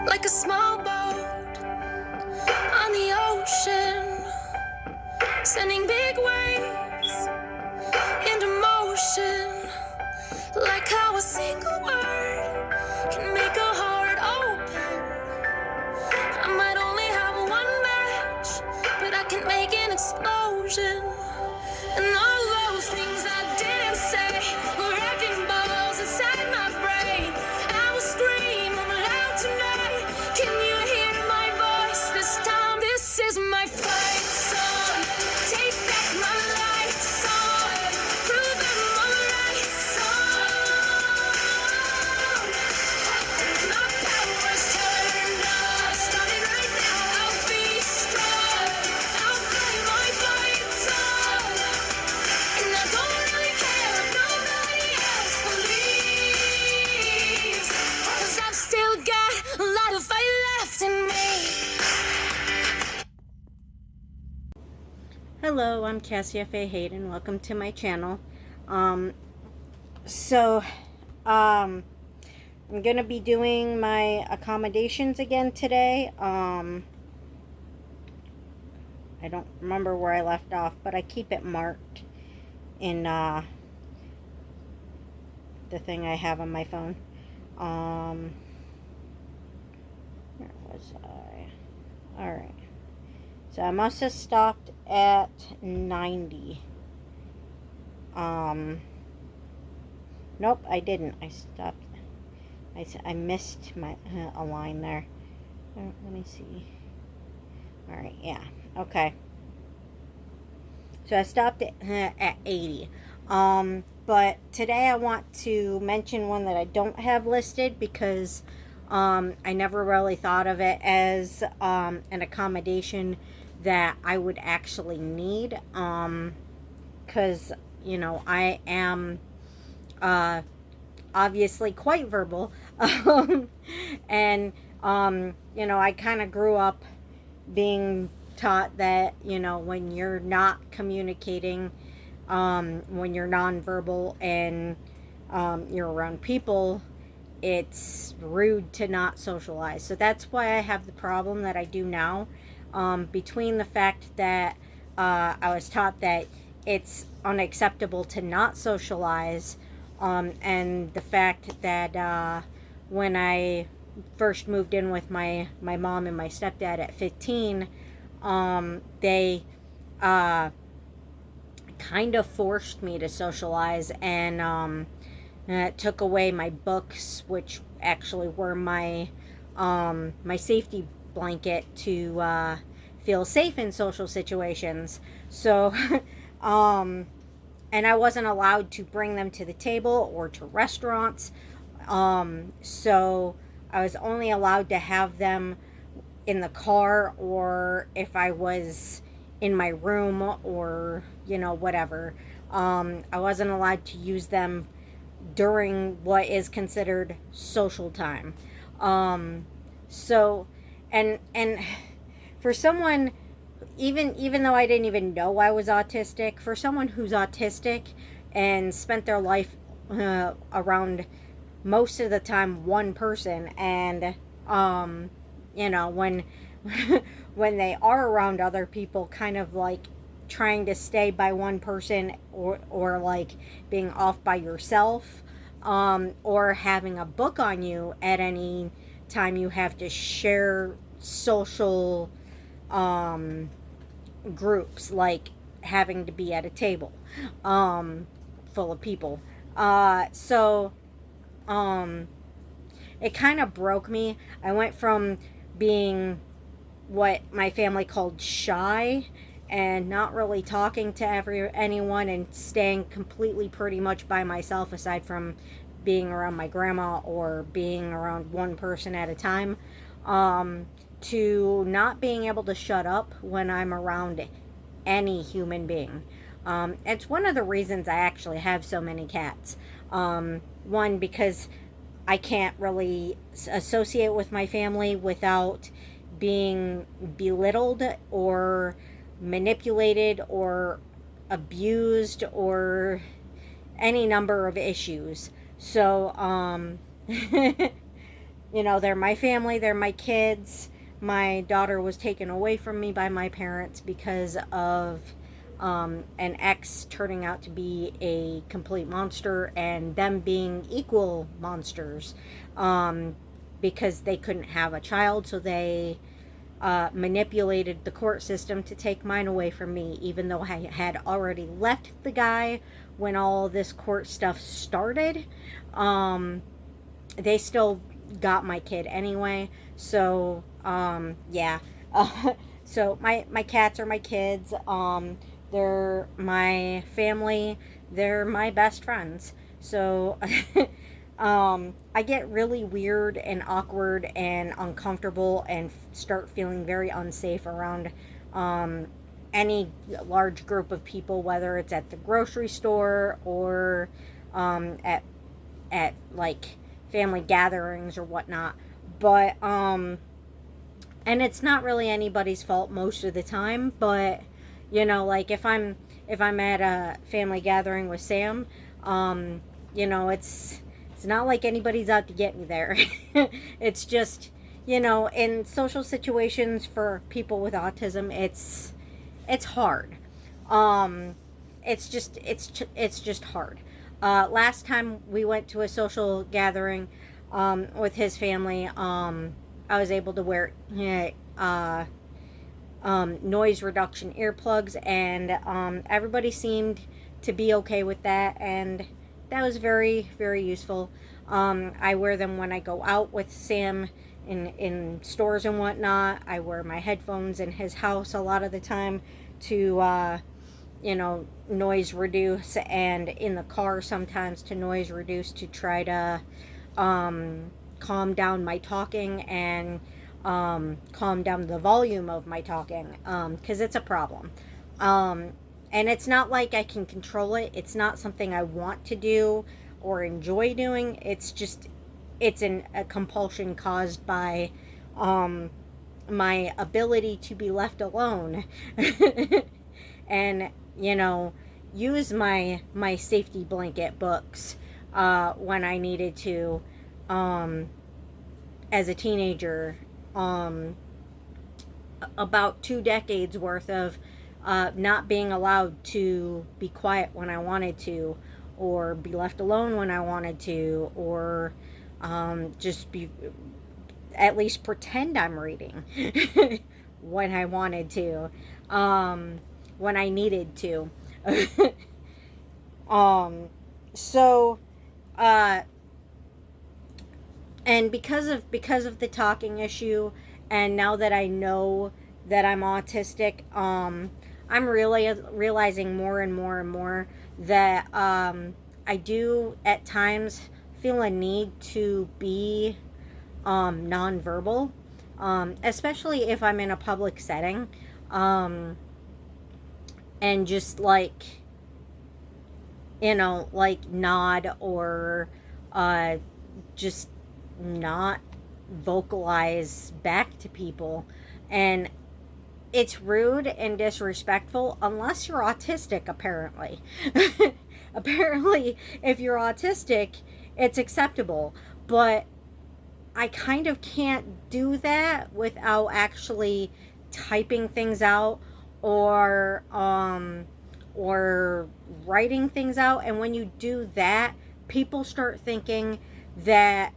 like a small boat on the ocean, sending big waves into motion, like how a single word can make a heart open. I might only have one match, but I can make an explosion. And all those things I didn't say were wrecking balls inside my brain. I will scream loud tonight. Can you hear my voice this time? This is my fight song. Take back my life song. Prove I'm alright song. My power's turned on. Starting right now. I'll be strong. I'll play my fight song. And I don't really care if nobody else believes, 'cause I've still got a lot of fight left in me. Hello, I'm Cassia Faye Hayden. Welcome to my channel. I'm going to be doing my accommodations again today. I don't remember where I left off, but I keep it marked in the thing I have on my phone. Where was I? Alright. So I must have stopped at 90. Nope, I didn't. I stopped. I missed a line there. Let me see. Alright, yeah. Okay. So I stopped at 80. But today I want to mention one that I don't have listed because I never really thought of it as an accommodation that I would actually need, because I am obviously quite verbal, and I kind of grew up being taught that when you're not communicating, when you're nonverbal and you're around people, it's rude to not socialize. So that's why I have the problem that I do now. Between the fact that I was taught that it's unacceptable to not socialize, and the fact that when I first moved in with my mom and my stepdad at 15, they kind of forced me to socialize, and it took away my books, which actually were my my safety blanket to feel safe in social situations. So and I wasn't allowed to bring them to the table or to restaurants, so I was only allowed to have them in the car, or if I was in my room, or whatever. I wasn't allowed to use them during what is considered social time. So and for someone, even though I didn't even know I was autistic, for someone who's autistic and spent their life around most of the time one person, and when when they are around other people, kind of like trying to stay by one person, or like being off by yourself, or having a book on you at any time you have to share social groups, like having to be at a table full of people. So it kind of broke me. I went from being what my family called shy and not really talking to anyone, and staying completely pretty much by myself, aside from being around my grandma or being around one person at a time, to not being able to shut up when I'm around any human being. It's one of the reasons I actually have so many cats. One, because I can't really associate with my family without being belittled or manipulated or abused or any number of issues. So they're my family, they're my kids. My daughter was taken away from me by my parents because of an ex turning out to be a complete monster and them being equal monsters, because they couldn't have a child, so they manipulated the court system to take mine away from me, even though I had already left the guy when all this court stuff started. They still got my kid anyway. So, yeah. So my cats are my kids. They're my family. They're my best friends. So, I get really weird and awkward and uncomfortable and start feeling very unsafe around any large group of people, whether it's at the grocery store or at like family gatherings or whatnot. But and it's not really anybody's fault most of the time, but like if I'm at a family gathering with Sam, it's not like anybody's out to get me there. It's just, in social situations for people with autism, it's hard. Um it's just hard. Last time we went to a social gathering with his family, I was able to wear noise reduction earplugs, and everybody seemed to be okay with that, and that was very, very useful. I wear them when I go out with Sam in stores and whatnot. I wear my headphones in his house a lot of the time to noise reduce, and in the car sometimes to noise reduce, to try to calm down my talking and calm down the volume of my talking, because it's a problem. And it's not like I can control it. It's not something I want to do or enjoy doing. It's a compulsion caused by my ability to be left alone. And use my safety blanket books when I needed to, as a teenager. About 2 decades worth of not being allowed to be quiet when I wanted to, or be left alone when I wanted to, or just be, at least pretend I'm reading when I wanted to, when I needed to. um, so, uh, and because of the talking issue, and now that I know that I'm autistic, I'm really realizing more and more and more that I do at times feel a need to be nonverbal, especially if I'm in a public setting, and just like like nod, or just not vocalize back to people. And it's rude and disrespectful unless you're autistic, apparently. Apparently, if you're autistic, it's acceptable. But I kind of can't do that without actually typing things out, or writing things out. And when you do that, people start thinking that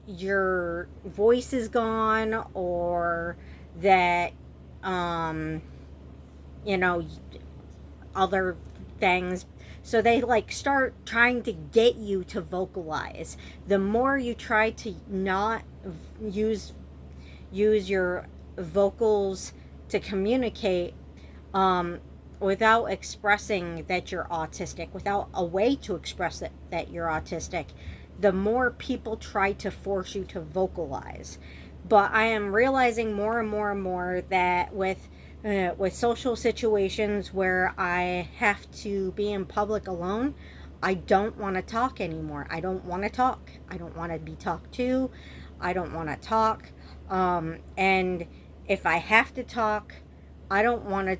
your voice is gone, or that you know other things. So they like start trying to get you to vocalize. The more you try to not use your vocals to communicate, without expressing that you're autistic, without a way to express that you're autistic, the more people try to force you to vocalize. But I am realizing more and more and more that with social situations where I have to be in public alone, I don't want to talk anymore. I don't want to talk. I don't want to be talked to. I don't want to talk. And if I have to talk, I don't want to.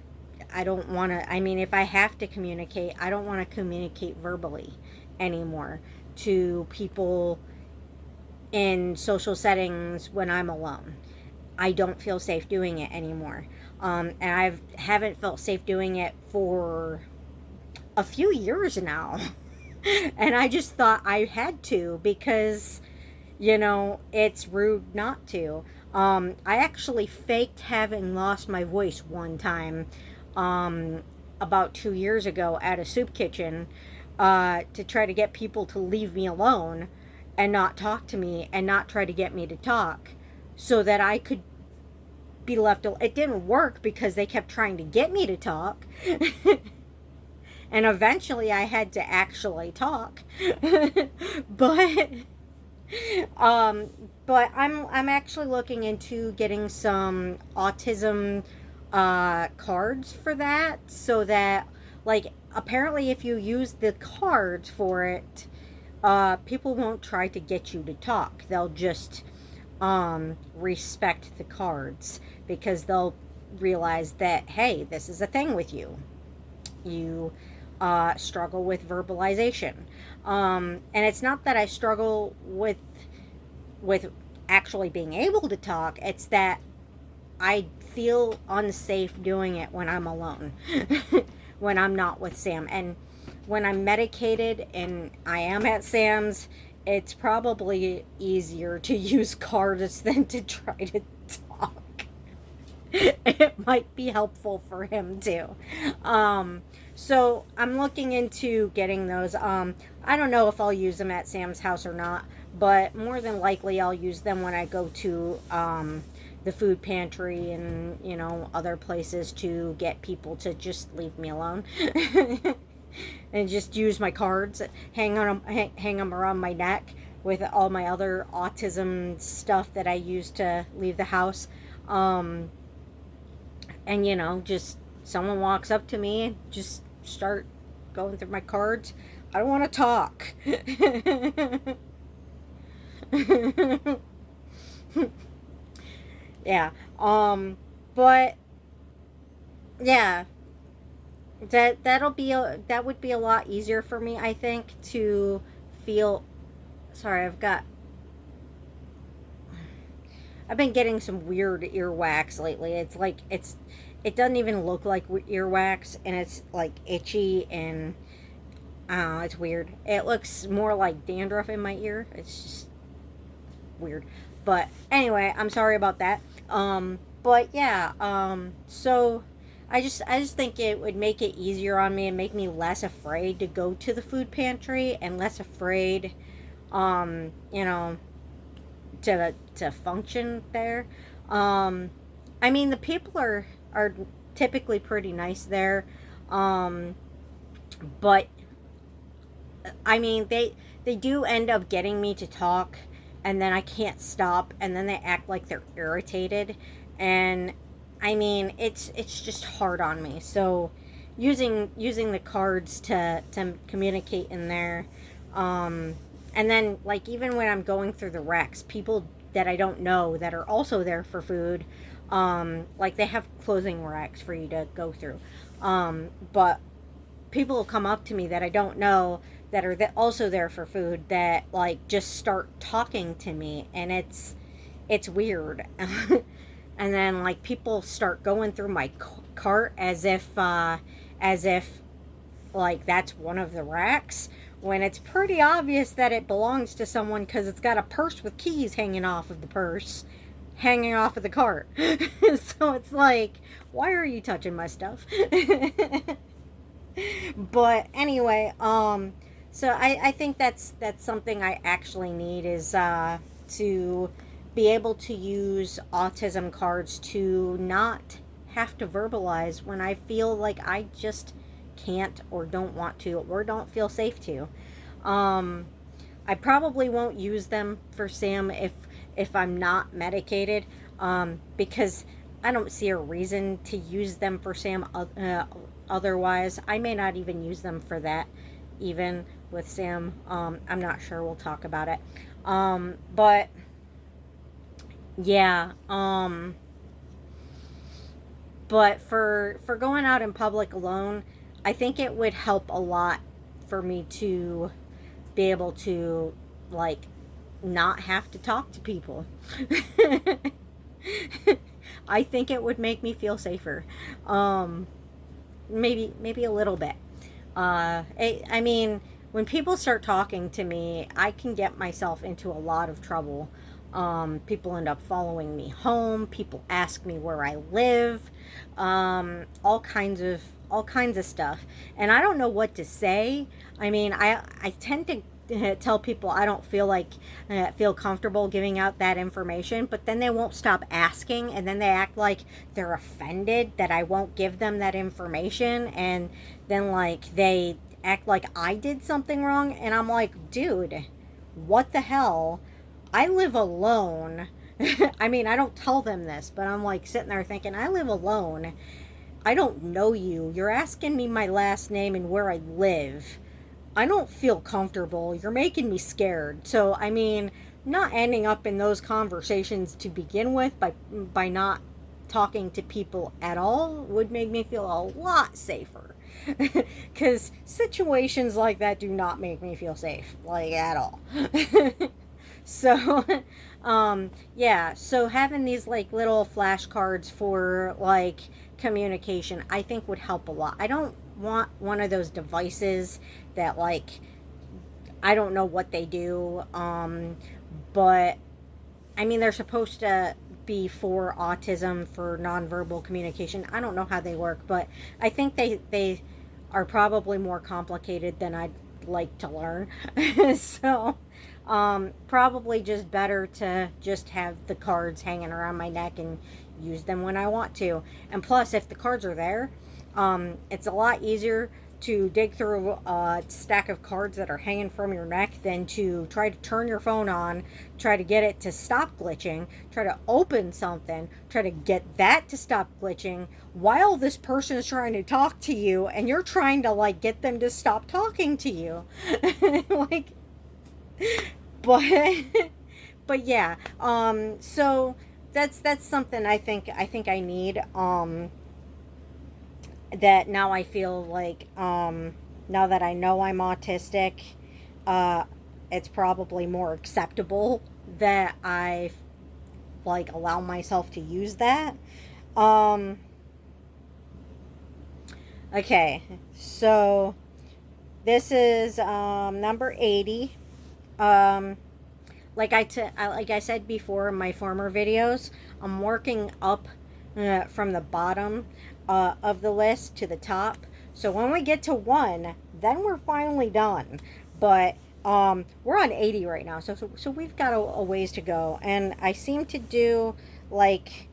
I mean, if I have to communicate, I don't want to communicate verbally anymore to people in social settings when I'm alone. I don't feel safe doing it anymore. And I haven't felt safe doing it for a few years now. And I just thought I had to because, it's rude not to. I actually faked having lost my voice one time, um, about 2 years ago at a soup kitchen, to try to get people to leave me alone and not talk to me and not try to get me to talk so that I could be left alone. It didn't work because they kept trying to get me to talk. And eventually I had to actually talk. but um but I'm actually looking into getting some autism cards for that, so that, like, apparently if you use the cards for it, people won't try to get you to talk. They'll just respect the cards because they'll realize that, hey, this is a thing with you. You struggle with verbalization. And it's not that I struggle with actually being able to talk. It's that I feel unsafe doing it when I'm alone, when I'm not with Sam. And when I'm medicated and I am at Sam's, it's probably easier to use cards than to try to talk. It might be helpful for him too. So I'm looking into getting those. I don't know if I'll use them at Sam's house or not, but more than likely I'll use them when I go to the food pantry and, other places to get people to just leave me alone. And just use my cards, hang them around my neck with all my other autism stuff that I use to leave the house. And just someone walks up to me and just start going through my cards. I don't want to talk. Yeah. But yeah, that would be a lot easier for me, I think, to feel. Sorry, I've been getting some weird earwax lately. It doesn't even look like earwax, and it's like itchy, and I don't know, it's weird. It looks more like dandruff in my ear. It's just weird. But anyway, I'm sorry about that. But yeah, so I just think it would make it easier on me and make me less afraid to go to the food pantry and less afraid, um, you know, to function there. I mean, the people are typically pretty nice there, um, but I mean, they do end up getting me to talk, and then I can't stop, and then they act like they're irritated, and I mean, it's just hard on me. So using the cards to communicate in there, um, and then, like, even when I'm going through the recs, people that I don't know that are also there for food, like, they have clothing recs for you to go through, but people will come up to me that I don't know that are also there for food, that, like, just start talking to me, and it's weird. And then, like, people start going through my cart as if like that's one of the racks, when it's pretty obvious that it belongs to someone because it's got a purse with keys hanging off of the cart. So it's like, why are you touching my stuff? But anyway, so I think that's something I actually need, is to be able to use autism cards to not have to verbalize when I feel like I just can't, or don't want to, or don't feel safe to. Um, I probably won't use them for Sam if I'm not medicated, because I don't see a reason to use them for Sam. Otherwise, I may not even use them for that, even with Sam. I'm not sure. We'll talk about it. But yeah. But for going out in public alone, I think it would help a lot for me to be able to, like, not have to talk to people. I think it would make me feel safer. Um, maybe a little bit. I mean, when people start talking to me, I can get myself into a lot of trouble. People end up following me home. People ask me where I live. All kinds of stuff, and I don't know what to say. I mean, I tend to tell people I don't feel comfortable giving out that information, but then they won't stop asking, and then they act like they're offended that I won't give them that information, and then like they act like I did something wrong, and I'm like, dude, what the hell? I live alone. I mean, I don't tell them this, but I'm like sitting there thinking, I live alone. I don't know you. You're asking me my last name and where I live. I don't feel comfortable. You're making me scared. So, I mean, not ending up in those conversations to begin with by not talking to people at all would make me feel a lot safer. Cuz situations like that do not make me feel safe like at all. So, yeah, so having these like little flashcards for like communication, I think would help a lot. I don't want one of those devices that like I don't know what they do, but I mean they're supposed to be for autism, for nonverbal communication. I don't know how they work, but I think they are probably more complicated than I'd like to learn. So probably just better to just have the cards hanging around my neck and use them when I want to. And plus, if the cards are there, it's a lot easier to dig through a stack of cards that are hanging from your neck than to try to turn your phone on, try to get it to stop glitching, try to open something, try to get that to stop glitching while this person is trying to talk to you and you're trying to like get them to stop talking to you. Like, but but yeah, so that's something I need, that now I feel like, now that I know I'm autistic, uh it's probably more acceptable that I like allow myself to use that. um okay, so this is number 80. um like I said before in my former videos, I'm working up from the bottom of the list to the top. So when we get to one, then we're finally done. But we're on 80 right now, so we've got a ways to go. And I seem to do like,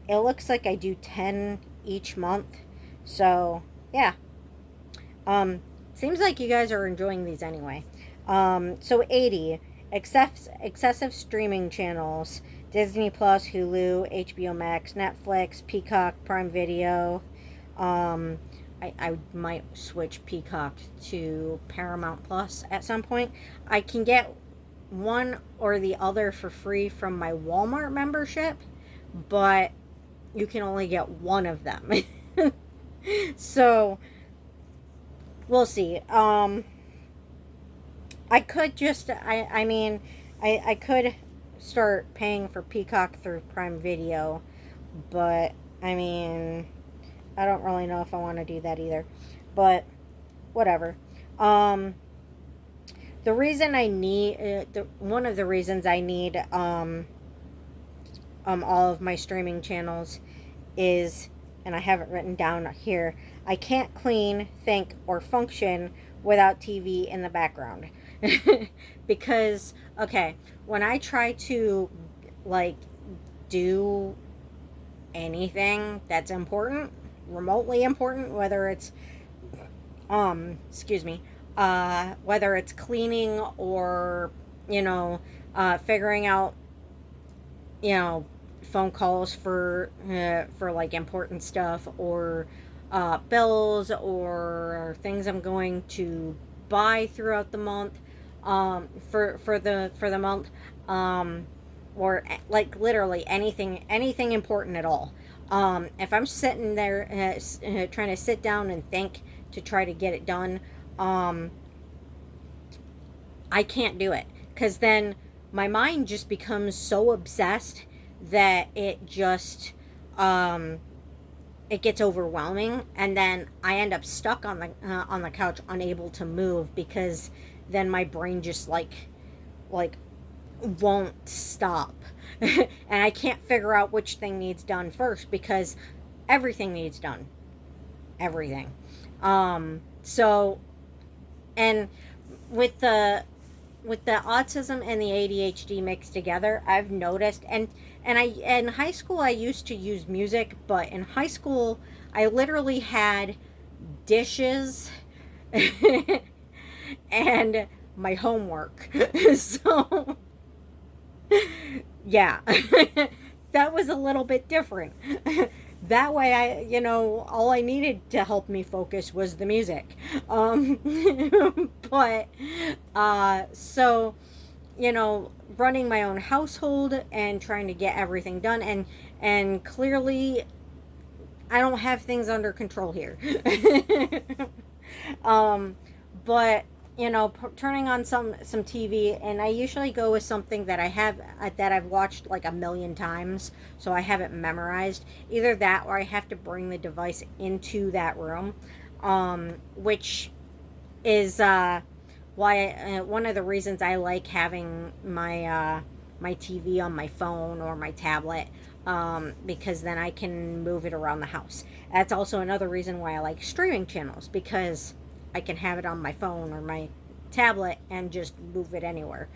it looks like I do 10 each month. So yeah, um, seems like you guys are enjoying these anyway. So 80. Excessive streaming channels: Disney Plus, Hulu, HBO Max, Netflix, Peacock, Prime Video. Um, I might switch Peacock to Paramount Plus at some point. I can get one or the other for free from my Walmart membership, but you can only get one of them. So we'll see. I could just, I mean, I could start paying for Peacock through Prime Video, but I mean, I don't really know if I want to do that either. But whatever. Um, the reason I need, one of the reasons I need all of my streaming channels is, and I have it written down here, I can't clean, think, or function without TV in the background. Because, okay, when I try to, like, do anything that's important, remotely important, whether it's, excuse me, whether it's cleaning or, figuring out, phone calls for like important stuff, or bills, or things I'm going to buy throughout the month, for the month, or like literally anything important at all. If I'm sitting there trying to sit down and think to try to get it done, I can't do it, because then my mind just becomes so obsessed that it gets overwhelming, and then I end up stuck on the couch, unable to move, because then my brain just like won't stop, and I can't figure out which thing needs done first, because everything needs done, everything. So, and with the autism and the ADHD mixed together, I've noticed, and I in high school I used to use music, but in high school I literally had dishes and my homework. So, yeah. That was a little bit different. That way, all I needed to help me focus was the music. But, so, running my own household and trying to get everything done, and clearly I don't have things under control here. um, but turning on some TV, and I usually go with something that I've watched like a million times, so I have it memorized. Either that, or I have to bring the device into that room, which is why one of the reasons I like having my TV on my phone or my tablet, because then I can move it around the house. That's also another reason why I like streaming channels, because I can have it on my phone or my tablet and just move it anywhere.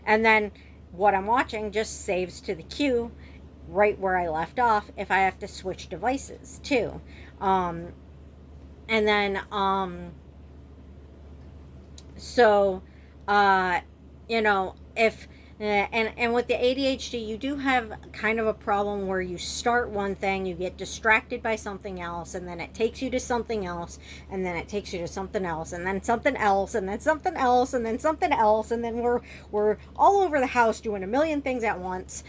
And then what I'm watching just saves to the queue right where I left off if I have to switch devices too. And then so if and with the ADHD, you do have kind of a problem where you start one thing, you get distracted by something else, and then it takes you to something else, and then it takes you to something else, and then something else, and then something else, and then something else, and then we're all over the house doing a million things at once,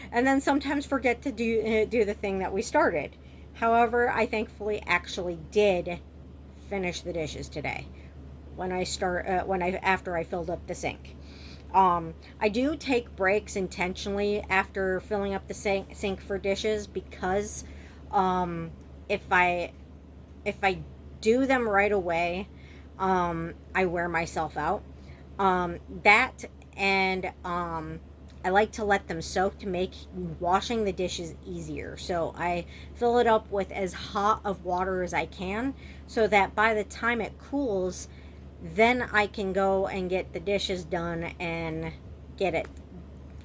and then sometimes forget to do the thing that we started. However, I thankfully actually did finish the dishes today after I filled up the sink. I do take breaks intentionally after filling up the sink for dishes, because if I do them right away, I wear myself out. That and I like to let them soak to make washing the dishes easier. So I fill it up with as hot of water as I can, so that by the time it cools, then I can go and get the dishes done and get it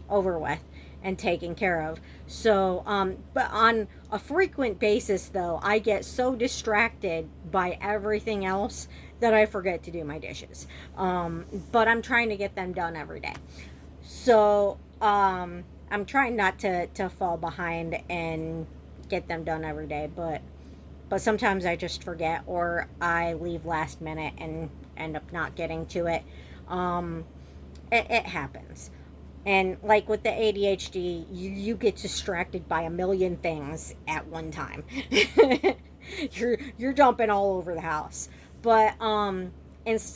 over with and taken care of. So, but on a frequent basis, though, I get so distracted by everything else that I forget to do my dishes. But I'm trying to get them done every day. So, I'm trying not to fall behind and get them done every day, but sometimes I just forget, or I leave last minute and end up not getting to it. It happens. And like with the ADHD, you get distracted by a million things at one time. You're jumping all over the house. But but it's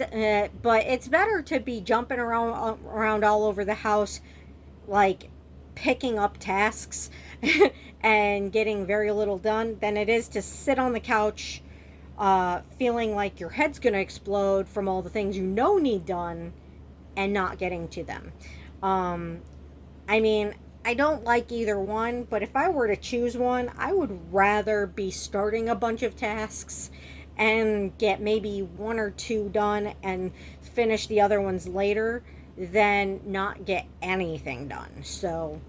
better to be jumping around all over the house, like picking up tasks and getting very little done, than it is to sit on the couch, feeling like your head's gonna explode from all the things need done and not getting to them. I mean, I don't like either one, but if I were to choose one, I would rather be starting a bunch of tasks and get maybe one or two done and finish the other ones later than not get anything done. So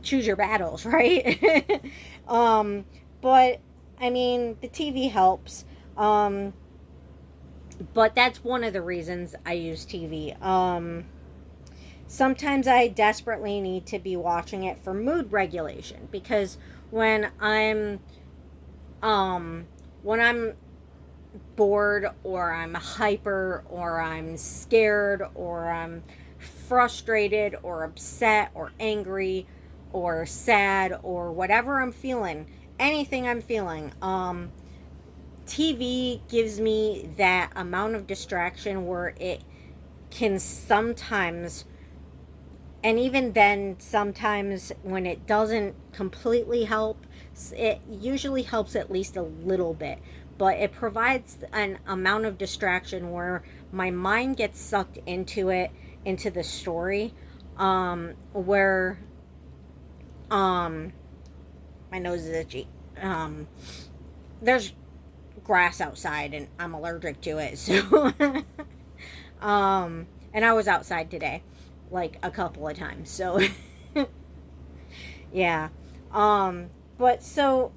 choose your battles, right? But I mean, the TV helps. But that's one of the reasons I use TV. Sometimes I desperately need to be watching it for mood regulation, because when I'm bored, or I'm hyper, or I'm scared, or I'm frustrated, or upset, or angry, or sad, or whatever I'm feeling, anything I'm feeling, TV gives me that amount of distraction where it can sometimes and even then, sometimes when it doesn't completely help, it usually helps at least a little bit. But it provides an amount of distraction where my mind gets sucked into it, into the story, where um, my nose is itchy. There's grass outside, and I'm allergic to it, so and I was outside today, like a couple of times, so yeah. But so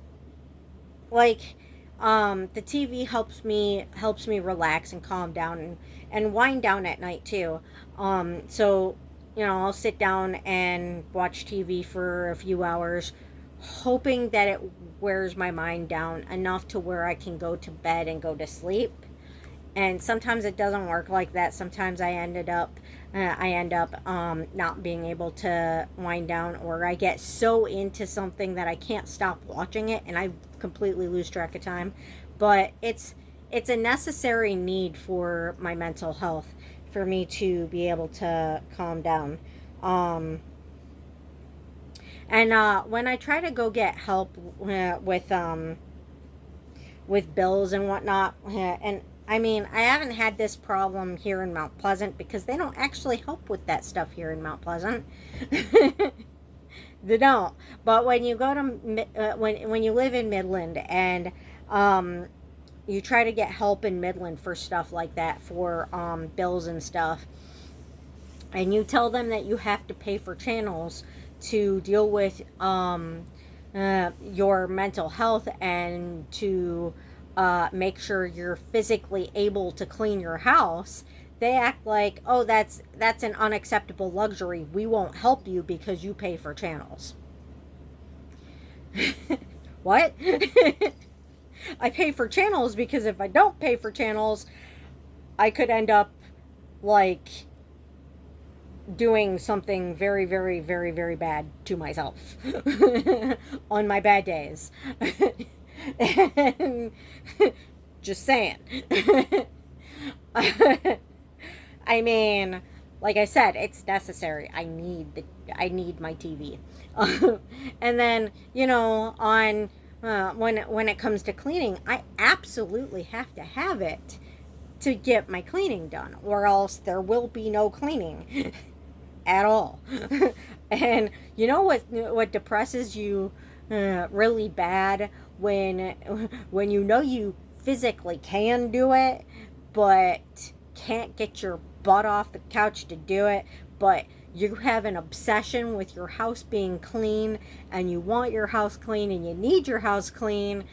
like the TV helps me relax and calm down and wind down at night too. So I'll sit down and watch TV for a few hours, hoping that it wears my mind down enough to where I can go to bed and go to sleep. And sometimes it doesn't work like that. Sometimes I end up not being able to wind down, or I get so into something that I can't stop watching it, and I completely lose track of time. But it's a necessary need for my mental health, for me to be able to calm down. Um, and when I try to go get help with bills and whatnot. And I mean, I haven't had this problem here in Mount Pleasant because they don't actually help with that stuff here in Mount Pleasant. They don't. But when you go to when you live in Midland and you try to get help in Midland for stuff like that, for bills and stuff, and you tell them that you have to pay for channels to deal with your mental health and to make sure you're physically able to clean your house, they act like, oh, that's an unacceptable luxury. We won't help you because you pay for channels. What? I pay for channels because if I don't pay for channels, I could end up like doing something very, very, very, very bad to myself on my bad days. And just saying. I mean, like I said, it's necessary. I need my TV. And then on when it comes to cleaning, I absolutely have to have it to get my cleaning done, or else there will be no cleaning at all. And you know what depresses you really bad, when you physically can do it but can't get your butt off the couch to do it, but you have an obsession with your house being clean, and you want your house clean and you need your house clean,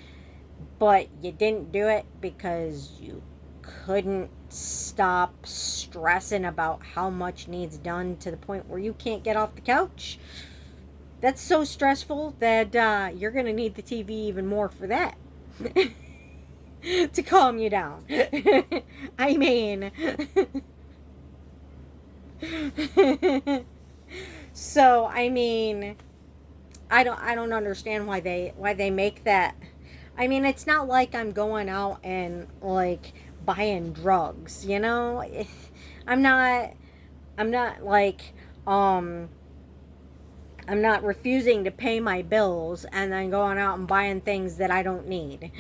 but you didn't do it because you couldn't stop stressing about how much needs done, to the point where you can't get off the couch. That's so stressful that you're going to need the TV even more for that. To calm you down. I mean, so I mean, I don't understand why they make that. I mean, it's not like I'm going out and like buying drugs. I'm not I'm not like I'm not refusing to pay my bills and then going out and buying things that I don't need.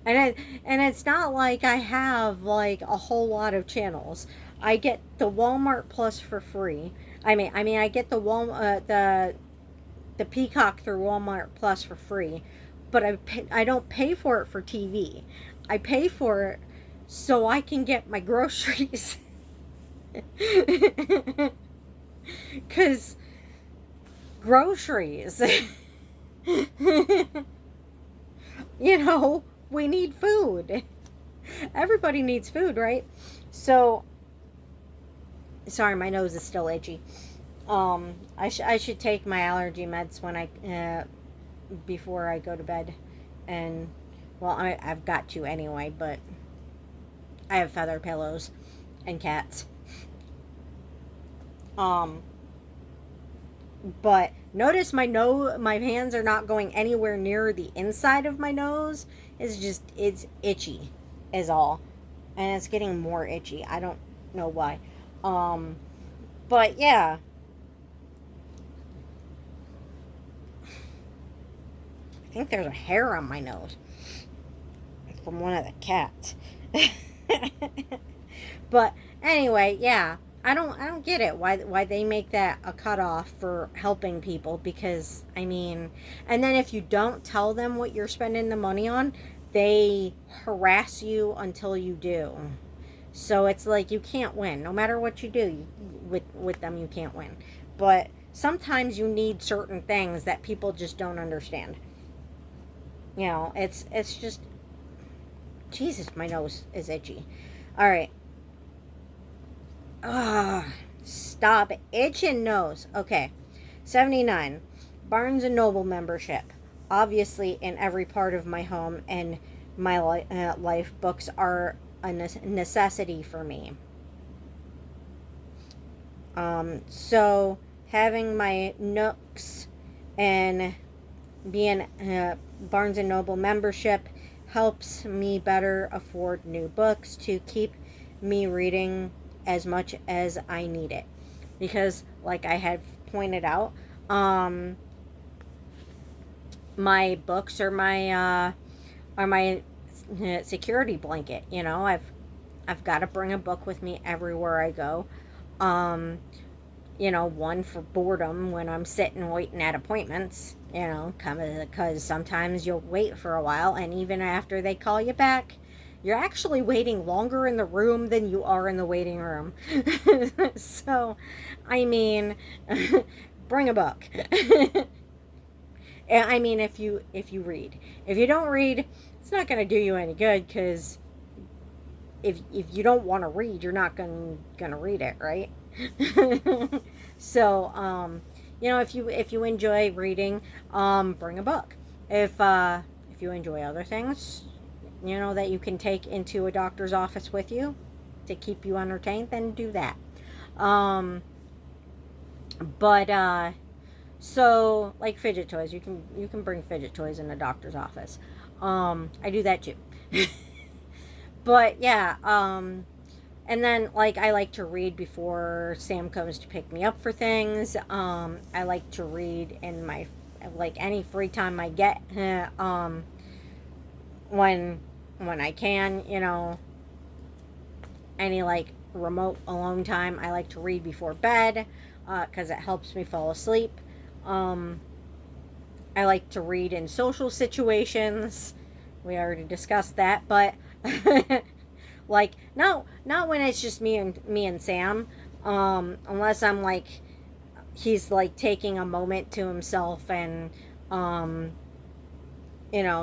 And it's not like I have like a whole lot of channels. I get the Walmart Plus for free. I mean, I get the Peacock through Walmart Plus for free, but I don't pay for it for TV. I pay for it so I can get my groceries. Cause groceries, we need food. Everybody needs food, right? So, sorry, my nose is still itchy. I should take my allergy meds when before I go to bed, and well, I've got to anyway. But I have feather pillows and cats. But notice my hands are not going anywhere near the inside of my nose. It's itchy, is all, and it's getting more itchy. I don't know why. But yeah, I think there's a hair on my nose from one of the cats. But anyway, yeah, I don't get it why they make that a cutoff for helping people, because I mean, and then if you don't tell them what you're spending the money on, they harass you until you do. So it's like you can't win. No matter what you do with them, you can't win. But sometimes you need certain things that people just don't understand. You know, it's just Jesus, my nose is itchy. All right. Ugh, stop itching nose. Okay. 79. Barnes and Noble membership. Obviously, in every part of my home and my life, books are a necessity for me. So having my Nooks and being Barnes and Noble membership helps me better afford new books to keep me reading as much as I need it. Because, like I had pointed out, my books are my security blanket. You know, I've got to bring a book with me everywhere I go. Um, one for boredom when I'm sitting waiting at appointments. Because sometimes you'll wait for a while, and even after they call you back, you're actually waiting longer in the room than you are in the waiting room. So, I mean, bring a book. I mean, if you read, if you don't read, it's not going to do you any good, because if you don't want to read, you're not gonna read it, right? So, if you enjoy reading, bring a book. If you enjoy other things, that you can take into a doctor's office with you to keep you entertained, then do that. Um, but so, like fidget toys, you can bring fidget toys in the doctor's office. I do that too. But yeah, and then, like, I like to read before Sam comes to pick me up for things. I like to read in my, like, any free time I get, when I can, any, like, remote alone time. I like to read before bed, because it helps me fall asleep. Um, I like to read in social situations. We already discussed that, but like, no, not when it's just me and Sam. Unless I'm like, he's like taking a moment to himself, and um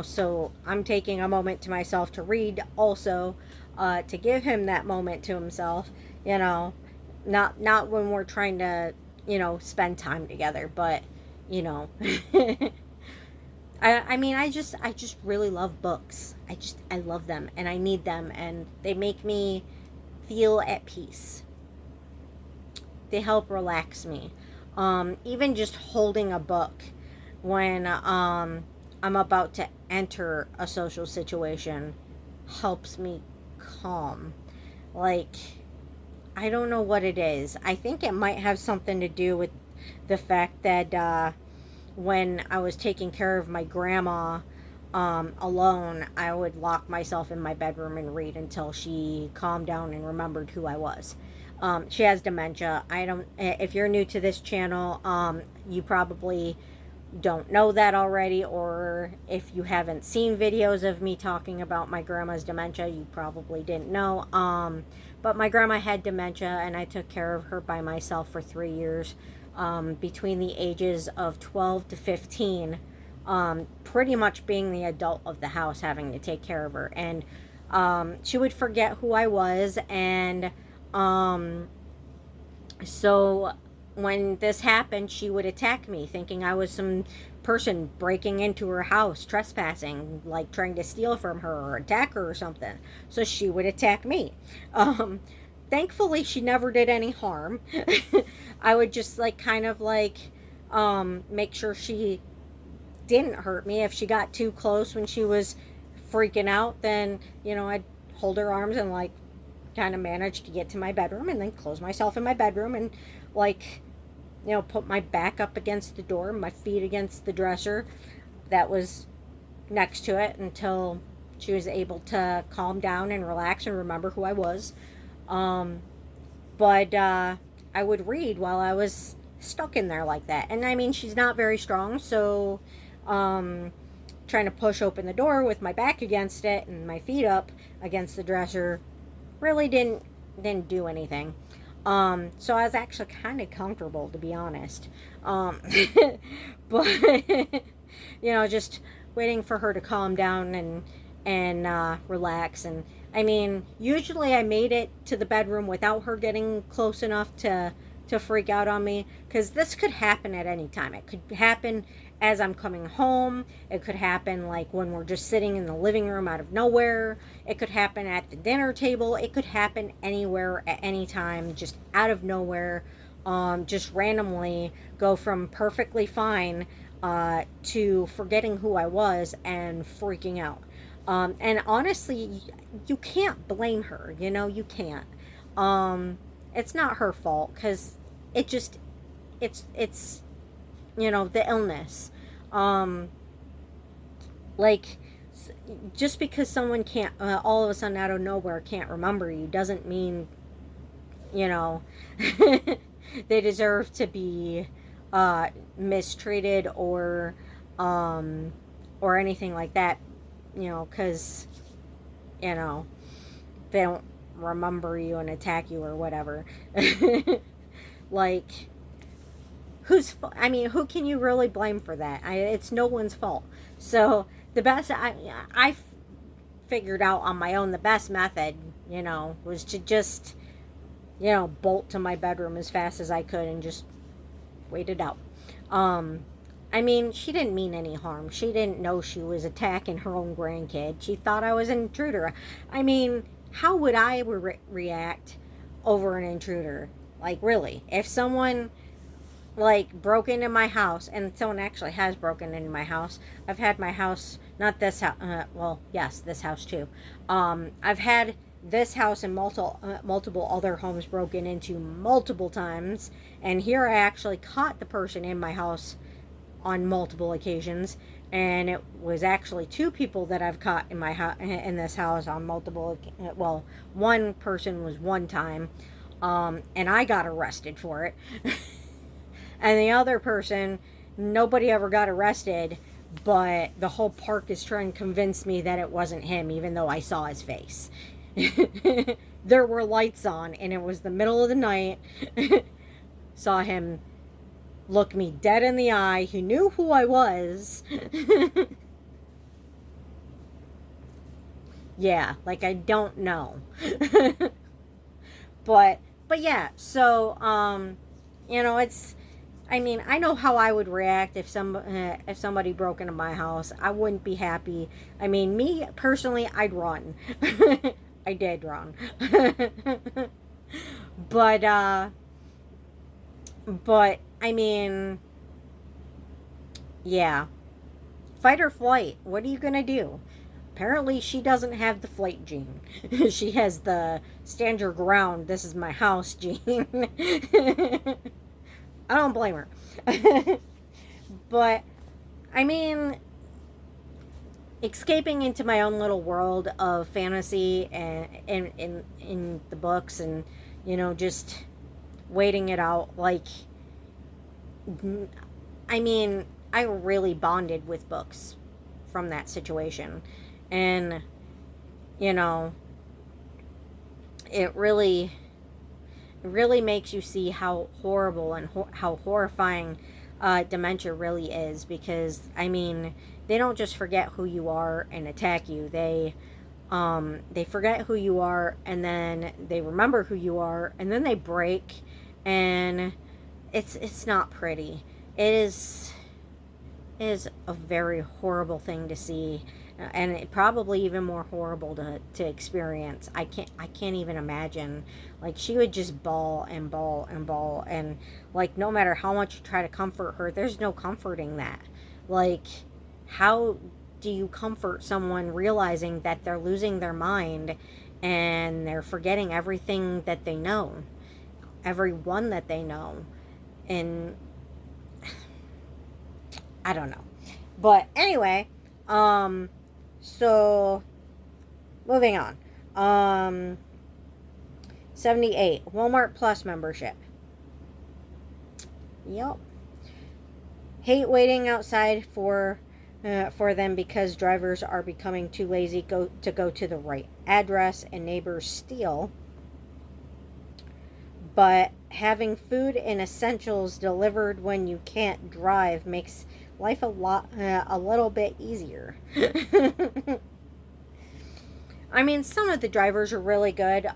so I'm taking a moment to myself to read also, to give him that moment to himself. You know, not when we're trying to spend time together, but you know. I mean, I just really love books. I love them, and I need them, and they make me feel at peace. They help relax me. Even just holding a book when I'm about to enter a social situation helps me calm. Like, I don't know what it is. I think it might have something to do with the fact that when I was taking care of my grandma alone, I would lock myself in my bedroom and read until she calmed down and remembered who I was. She has dementia. I don't. If you're new to this channel, you probably don't know that already, or if you haven't seen videos of me talking about my grandma's dementia, you probably didn't know. But my grandma had dementia, and I took care of her by myself for 3 years, between the ages of 12 to 15, pretty much being the adult of the house, having to take care of her. And she would forget who I was, and so when this happened, she would attack me, thinking I was some person breaking into her house, trespassing, like trying to steal from her or attack her or something. So she would attack me. Um, Thankfully, she never did any harm. I would just like kind of like make sure she didn't hurt me. If she got too close when she was freaking out, then I'd hold her arms and like kind of managed to get to my bedroom and then close myself in my bedroom and, like, put my back up against the door, my feet against the dresser that was next to it until she was able to calm down and relax and remember who I was. But I would read while I was stuck in there like that. And I mean, she's not very strong, so trying to push open the door with my back against it and my feet up against the dresser really didn't do anything. So I was actually kind of comfortable, to be honest. But just waiting for her to calm down and relax. And I mean, usually I made it to the bedroom without her getting close enough to freak out on me, because this could happen at any time. It could happen as I'm coming home. It could happen like when we're just sitting in the living room out of nowhere. It could happen at the dinner table. It could happen anywhere at any time, just out of nowhere. Just randomly go from perfectly fine to forgetting who I was and freaking out. And honestly, you can't blame her. You can't. It's not her fault, because it's the illness. Like, just because someone can't all of a sudden out of nowhere can't remember you doesn't mean they deserve to be mistreated or anything like that, because they don't remember you and attack you or whatever. Like, who can you really blame for that? It's no one's fault. So the best I figured out on my own, the best method, was to just, bolt to my bedroom as fast as I could and just wait it out. I mean, she didn't mean any harm. She didn't know she was attacking her own grandkid. She thought I was an intruder. I mean, how would I react over an intruder? Like, really? If someone, like, broke into my house, and someone actually has broken into my house. I've had my house, not this house, well, yes, this house too. I've had this house and multiple other homes broken into multiple times, and here I actually caught the person in my house on multiple occasions, and it was actually two people that I've caught in my in this house on multiple. Well, one person was one time, and I got arrested for it, and the other person, nobody ever got arrested, but the whole park is trying to convince me that it wasn't him, even though I saw his face. There were lights on, and it was the middle of the night. Saw him look me dead in the eye. He knew who I was. Yeah, like, I don't know. but yeah, so it's, I mean, I know how I would react if somebody broke into my house. I wouldn't be happy. I mean, me personally, I'd run. I did run. But I mean, yeah. Fight or flight. What are you gonna do? Apparently, she doesn't have the flight gene. She has the stand your ground, this is my house gene. I don't blame her. But, I mean, escaping into my own little world of fantasy and in the books, and just waiting it out, like, I mean, I really bonded with books from that situation, and it really makes you see how horrible and how horrifying dementia really is, because I mean, they don't just forget who you are and attack you. They forget who you are, and then they remember who you are, and then they break, and it's not pretty. It is a very horrible thing to see, and it probably even more horrible to experience. I can't even imagine. Like, she would just bawl and bawl and bawl, and like, no matter how much you try to comfort her, there's no comforting that. Like, how do you comfort someone realizing that they're losing their mind and they're forgetting everything that they know, everyone that they know. And I don't know. But anyway, so moving on. 78 Walmart Plus membership. Yep. Hate waiting outside for them because drivers are becoming too lazy to go to the right address and neighbors steal. But having food and essentials delivered when you can't drive makes life a little bit easier. I mean, some of the drivers are really good.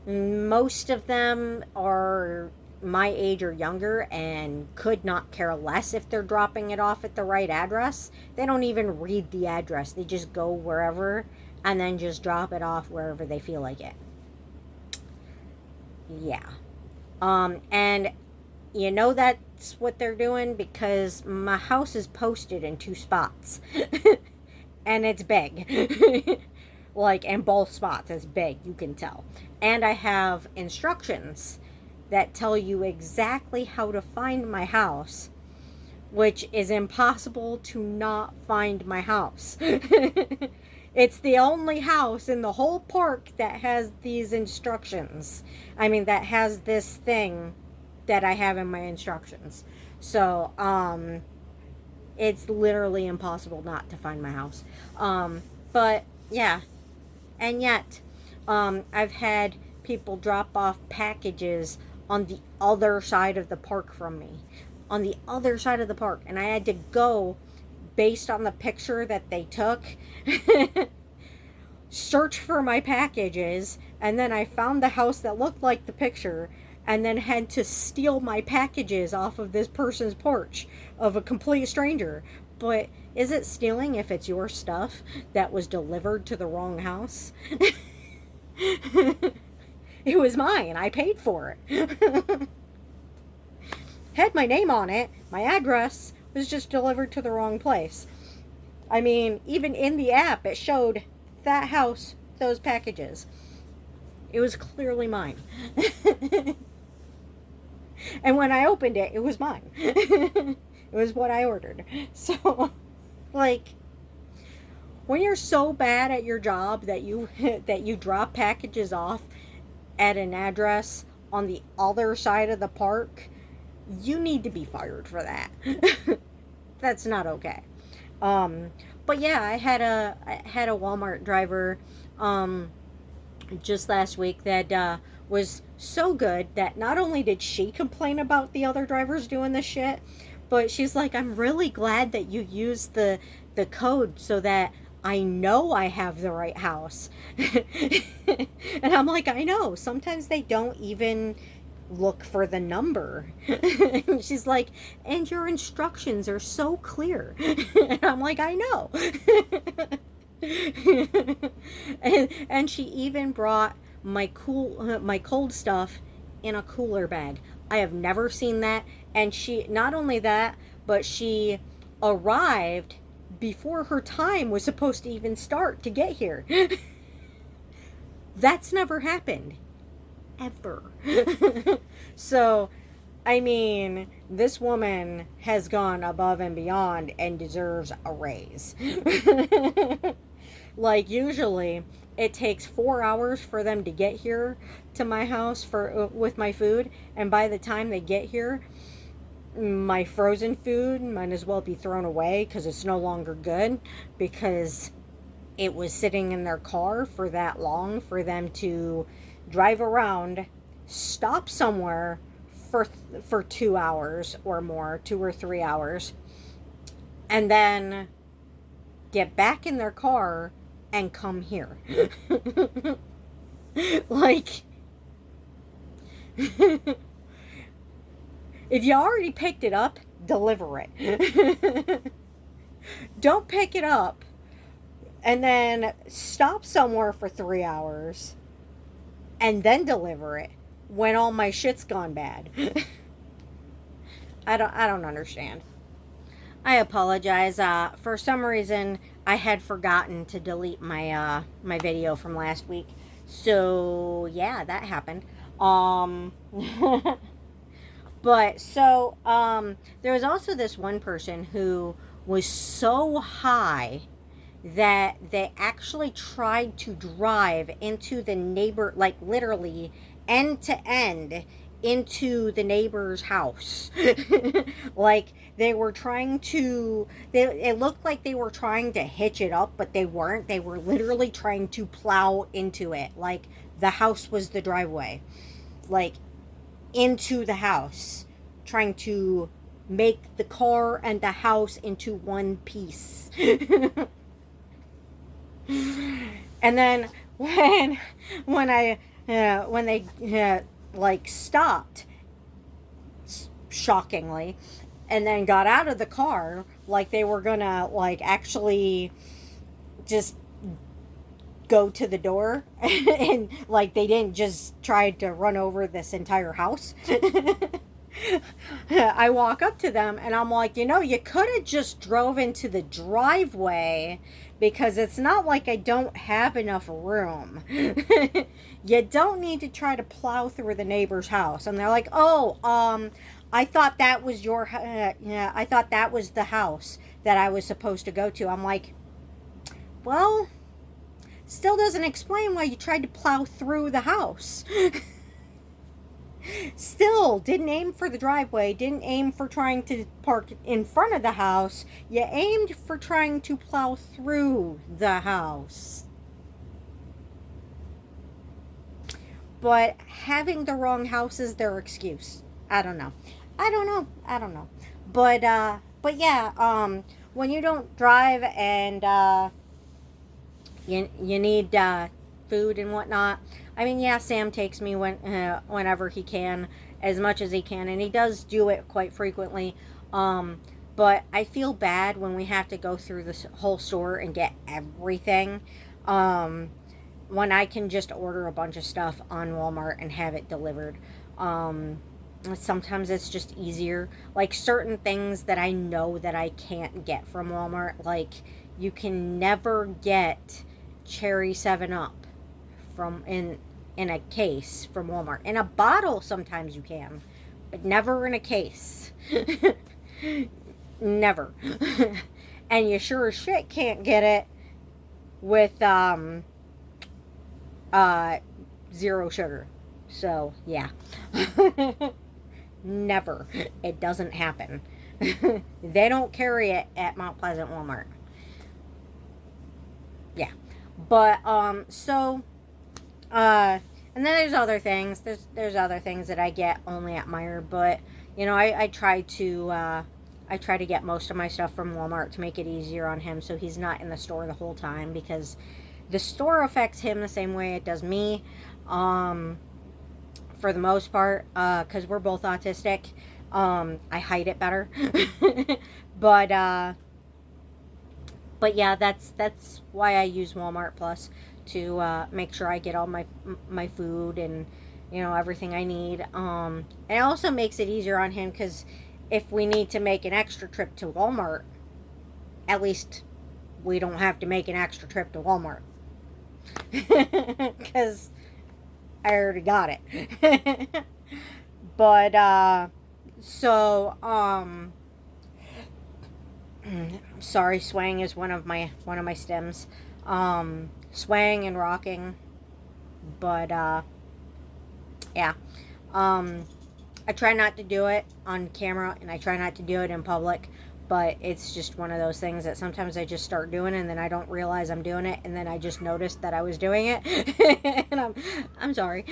Most of them are my age or younger and could not care less if they're dropping it off at the right address. They don't even read the address. They just go wherever and then just drop it off wherever they feel like it. Yeah. And you know that's what they're doing because my house is posted in 2 spots. And it's big. Like, in both spots, it's big, you can tell. And I have instructions that tell you exactly how to find my house, which is impossible to not find my house. It's the only house in the whole park that has these instructions. I mean, that has this thing that I have in my instructions. So, it's literally impossible not to find my house. But, yeah. And yet, I've had people drop off packages on the other side of the park from me. On the other side of the park. And I had to go, based on the picture that they took, search for my packages. And then I found the house that looked like the picture. And then had to steal my packages off of this person's porch of a complete stranger. But is it stealing if it's your stuff that was delivered to the wrong house? It was mine. I paid for it. Had my name on it. My address was just delivered to the wrong place. I mean, even in the app, it showed that house, those packages. It was clearly mine. And when I opened it, it was mine. It was what I ordered. So, like, when you're so bad at your job that you drop packages off at an address on the other side of the park, you need to be fired for that. That's not okay. But yeah, I had a Walmart driver just last week that was so good that not only did she complain about the other drivers doing this shit, but she's like, I'm really glad that you used the code so that I know I have the right house. And I'm like, I know. Sometimes they don't even look for the number. And she's like, and your instructions are so clear. And I'm like, I know. And she even brought my cold stuff in a cooler bag. I have never seen that. And she, not only that, but she arrived before her time was supposed to even start to get here. That's never happened. Ever. So, I mean, this woman has gone above and beyond and deserves a raise. Like, usually it takes 4 hours for them to get here to my house with my food, and by the time they get here, my frozen food might as well be thrown away because it's no longer good, because it was sitting in their car for that long for them to drive around, stop somewhere for 2 hours or more, 2 or 3 hours, and then get back in their car and come here. Like, if you already picked it up, deliver it. Don't pick it up and then stop somewhere for 3 hours and then deliver it when all my shit's gone bad. I don't understand. I apologize. For some reason, I had forgotten to delete my video from last week. So yeah, that happened. Um but so there was also this one person who was so high that they actually tried to drive into the neighbor, like literally end to end into the neighbor's house. Like they were trying to, it looked like they were trying to hitch it up, but they weren't. They were literally trying to plow into it, like the house was the driveway, like into the house, trying to make the car and the house into one piece. And then when they like stopped, shockingly, and then got out of the car, like they were gonna like actually just go to the door, and like they didn't just try to run over this entire house. I walk up to them and I'm like, you could have just drove into the driveway, because it's not like I don't have enough room. You don't need to try to plow through the neighbor's house. And they're like, oh, I thought that was yeah, I thought that was the house that I was supposed to go to. I'm like, well, still doesn't explain why you tried to plow through the house. Still didn't aim for the driveway, didn't aim for trying to park in front of the house. You aimed for trying to plow through the house. But having the wrong house is their excuse. I don't know. But yeah, when you don't drive and you need food and whatnot. I mean, yeah, Sam takes me whenever he can, as much as he can, and he does do it quite frequently. But I feel bad when we have to go through this whole store and get everything. When I can just order a bunch of stuff on Walmart and have it delivered. Sometimes it's just easier. Like certain things that I know that I can't get from Walmart, like you can never get cherry 7-Up from in a case from Walmart. In a bottle sometimes you can, but never in a case. Never. And you sure as shit can't get it with zero sugar. So yeah. Never. It doesn't happen. They don't carry it at Mount Pleasant Walmart. Yeah. But and then there's other things. There's other things that I get only at Meijer, but I try to get most of my stuff from Walmart to make it easier on him, so he's not in the store the whole time, because the store affects him the same way it does me, for the most part, because we're both autistic. I hide it better. But yeah, that's why I use Walmart Plus, to make sure I get all my food and everything I need. It also makes it easier on him, because if we need to make an extra trip to Walmart, at least we don't have to make an extra trip to Walmart, because I already got it. But sorry, swaying is one of my stems. Swaying and rocking. But yeah. I try not to do it on camera, and I try not to do it in public, but it's just one of those things that sometimes I just start doing, and then I don't realize I'm doing it, and then I just noticed that I was doing it. And I'm sorry.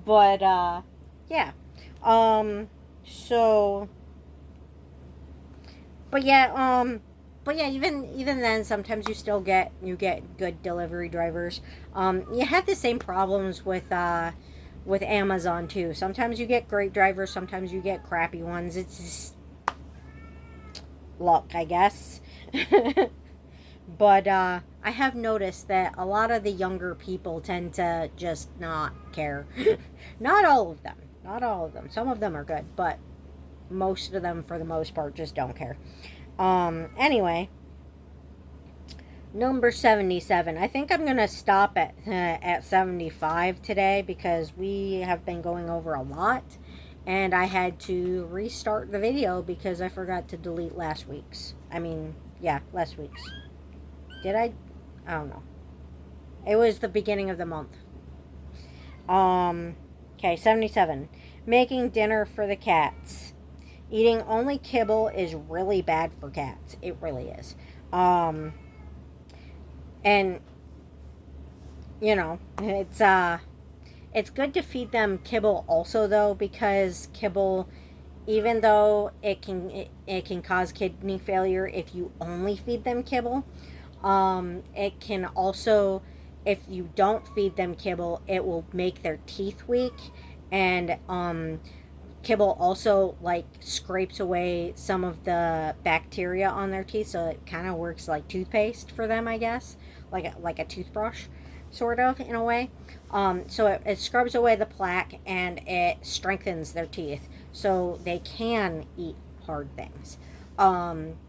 But yeah. So but yeah, even then, sometimes you still get good delivery drivers. You have the same problems with Amazon too. Sometimes you get great drivers, sometimes you get crappy ones. It's just luck, I guess. But I have noticed that a lot of the younger people tend to just not care. Not all of them. Not all of them. Some of them are good, but most of them, for the most part, just don't care. Anyway, Number 77. I think I'm going to stop at 75 today because we have been going over a lot. And I had to restart the video because I forgot to delete last week's. Last week's. Did I? I don't know. It was the beginning of the month. Okay, 77. Making dinner for the cats. Eating only kibble is really bad for cats. It really is. And you know, it's good to feed them kibble also though, because kibble, even though it can cause kidney failure if you only feed them kibble, it can also, if you don't feed them kibble, it will make their teeth weak. And kibble also like scrapes away some of the bacteria on their teeth, so it kind of works like toothpaste for them, I guess, like a toothbrush, sort of, in a way. So it scrubs away the plaque and it strengthens their teeth so they can eat hard things.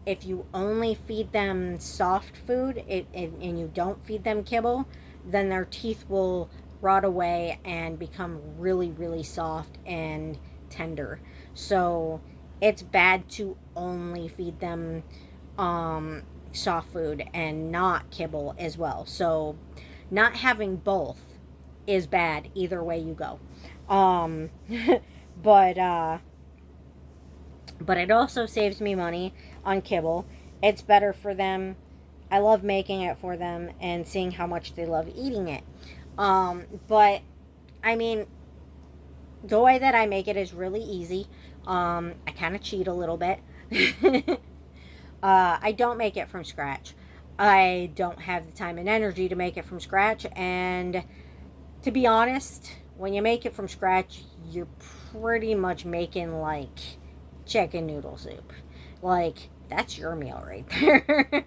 If you only feed them soft food and you don't feed them kibble, then their teeth will rot away and become really, really soft and tender. So it's bad to only feed them soft food and not kibble as well. So not having both is bad either way you go. but it also saves me money on kibble. It's better for them. I love making it for them and seeing how much they love eating it. But I mean, the way that I make it is really easy. I kind of cheat a little bit. I don't make it from scratch. I don't have the time and energy to make it from scratch. And to be honest, when you make it from scratch, you're pretty much making like chicken noodle soup. Like, that's your meal right there.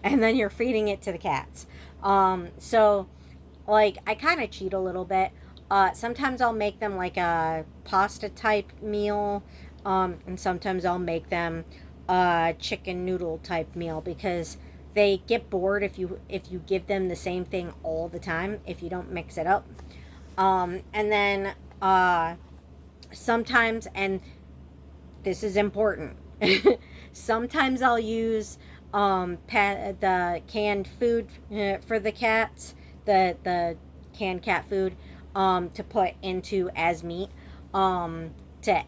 And then you're feeding it to the cats. So, like, I kind of cheat a little bit. Sometimes I'll make them like a pasta type meal, and sometimes I'll make them a chicken noodle type meal because they get bored if you give them the same thing all the time, if you don't mix it up. And then sometimes, and this is important, sometimes I'll use the canned food for the cats, the canned cat food, to put into as meat, to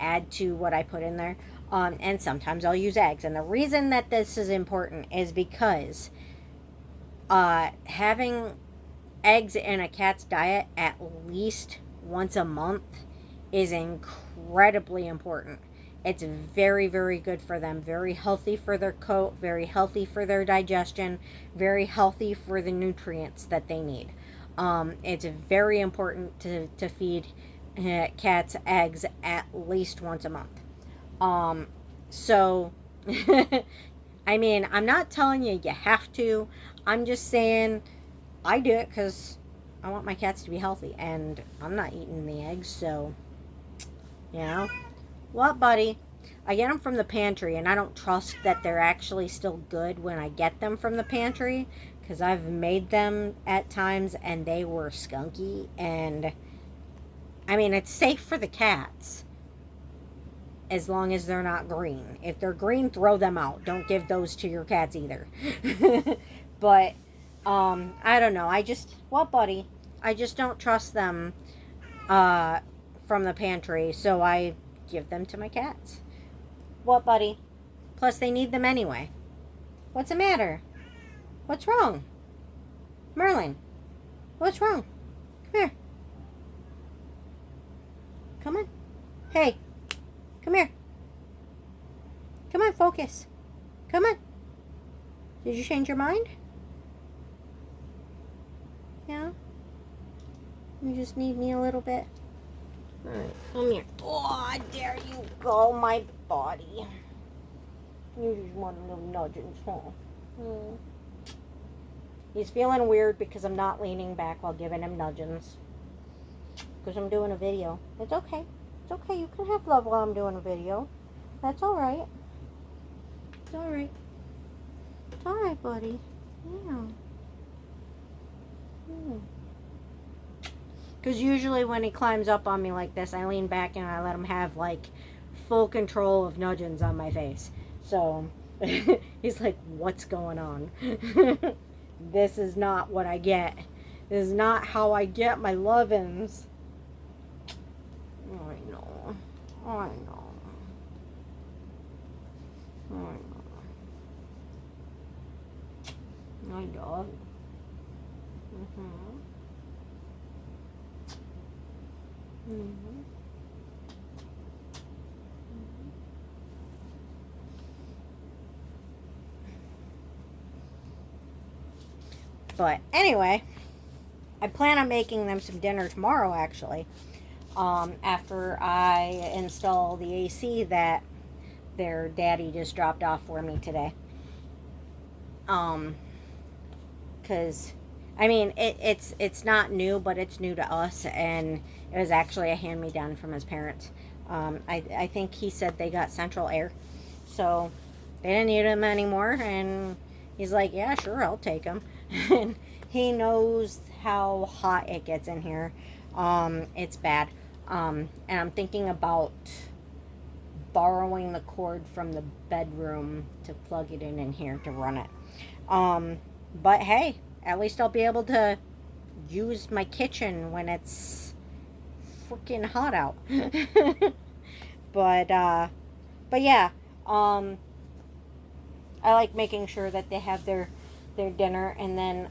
add to what I put in there. And sometimes I'll use eggs. And the reason that this is important is because having eggs in a cat's diet at least once a month is incredibly important. It's very, very good for them. Very healthy for their coat, very healthy for their digestion, very healthy for the nutrients that they need. It's very important to feed cats eggs at least once a month. So, I mean, I'm not telling you have to. I'm just saying I do it because I want my cats to be healthy, and I'm not eating the eggs, so, you know. What, buddy? I get them from the pantry, and I don't trust that they're actually still good when I get them from the pantry, because I've made them at times, and they were skunky, and, I mean, it's safe for the cats, as long as they're not green. If they're green, throw them out. Don't give those to your cats either. But, I don't know. Well, buddy, I just don't trust them, from the pantry, so I give them to my cats. What, buddy? Plus, they need them anyway. What's the matter? What's wrong? Merlin, what's wrong? Come here. Come on. Hey, come here. Come on, focus. Come on. Did you change your mind? Yeah? You just need me a little bit? Alright, come here. Oh, there you go, my body. You just want a little nudgings, huh? He's feeling weird because I'm not leaning back while giving him nudgings. Because I'm doing a video. It's okay. It's okay. You can have love while I'm doing a video. That's alright. It's alright. It's alright, buddy. Yeah. Because usually when he climbs up on me like this, I lean back and I let him have like full control of nudgings on my face. So he's like, what's going on? This is not what I get. This is not how I get my lovin's. I know. I know. I know. My dog. Mm-hmm. Mm-hmm. But anyway, I plan on making them some dinner tomorrow, actually. After I install the AC that their daddy just dropped off for me today. Because I mean, it's not new, but it's new to us, and it was actually a hand-me-down from his parents. I think he said they got central air, so they didn't need him anymore, and he's like, yeah, sure, I'll take him. And he knows how hot it gets in here. It's bad. And I'm thinking about borrowing the cord from the bedroom to plug it in here to run it. But hey, at least I'll be able to use my kitchen when it's freaking hot out. But yeah, I like making sure that they have their dinner, and then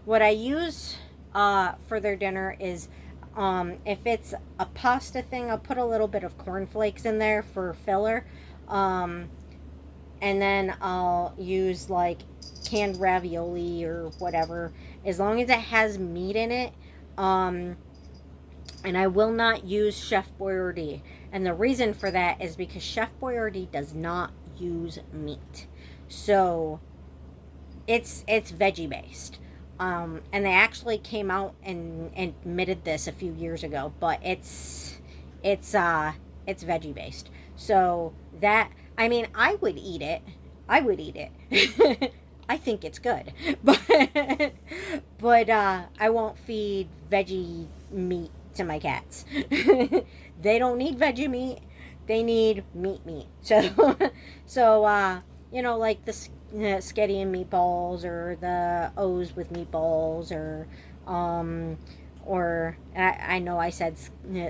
what I use for their dinner is if it's a pasta thing, I'll put a little bit of cornflakes in there for filler, and then I'll use like canned ravioli or whatever, as long as it has meat in it. And I will not use Chef Boyardee. And the reason for that is because Chef Boyardee does not use meat. So it's veggie based. And they actually came out and admitted this a few years ago, but it's veggie based. So that, I mean, I would eat it. I would eat it. I think it's good, but I won't feed veggie meat to my cats. They don't need veggie meat. They need meat. So you know, like the sketty and meatballs, or the O's with meatballs, or I know I said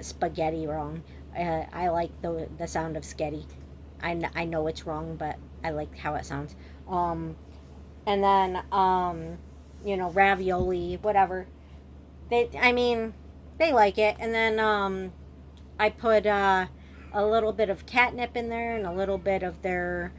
spaghetti wrong. I like the sound of sketty. I know it's wrong, but I like how it sounds. And then you know, ravioli, whatever. I mean, they like it. And then I put a little bit of catnip in there, and a little bit of their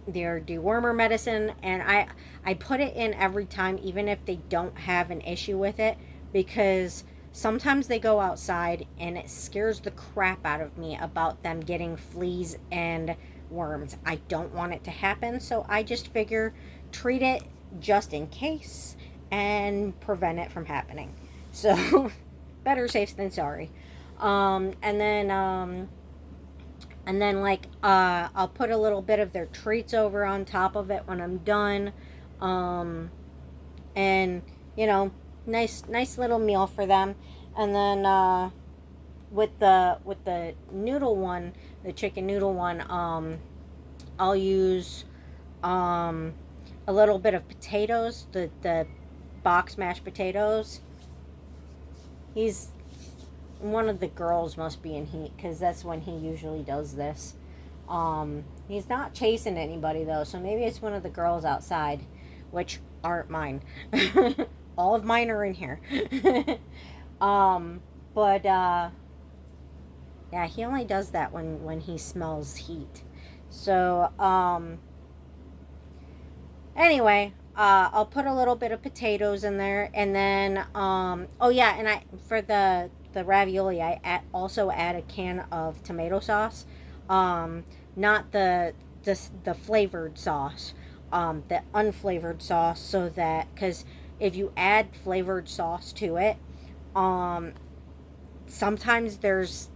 dewormer medicine, and I put it in every time, even if they don't have an issue with it, because sometimes they go outside and it scares the crap out of me about them getting fleas and worms. I don't want it to happen, so I just figure treat it just in case and prevent it from happening. So better safe than sorry. And then like I'll put a little bit of their treats over on top of it when I'm done. And you know, nice little meal for them. And then with the noodle one, the chicken noodle one, I'll use a little bit of potatoes, the box mashed potatoes. He's one of the girls must be in heat, because that's when he usually does this. He's not chasing anybody though, so maybe it's one of the girls outside, which aren't mine. All of mine are in here. But yeah, he only does that when he smells heat. So anyway, I'll put a little bit of potatoes in there, and then oh yeah, and I for the ravioli, I also add a can of tomato sauce, not the flavored sauce, the unflavored sauce, so that, because if you add flavored sauce to it, sometimes there's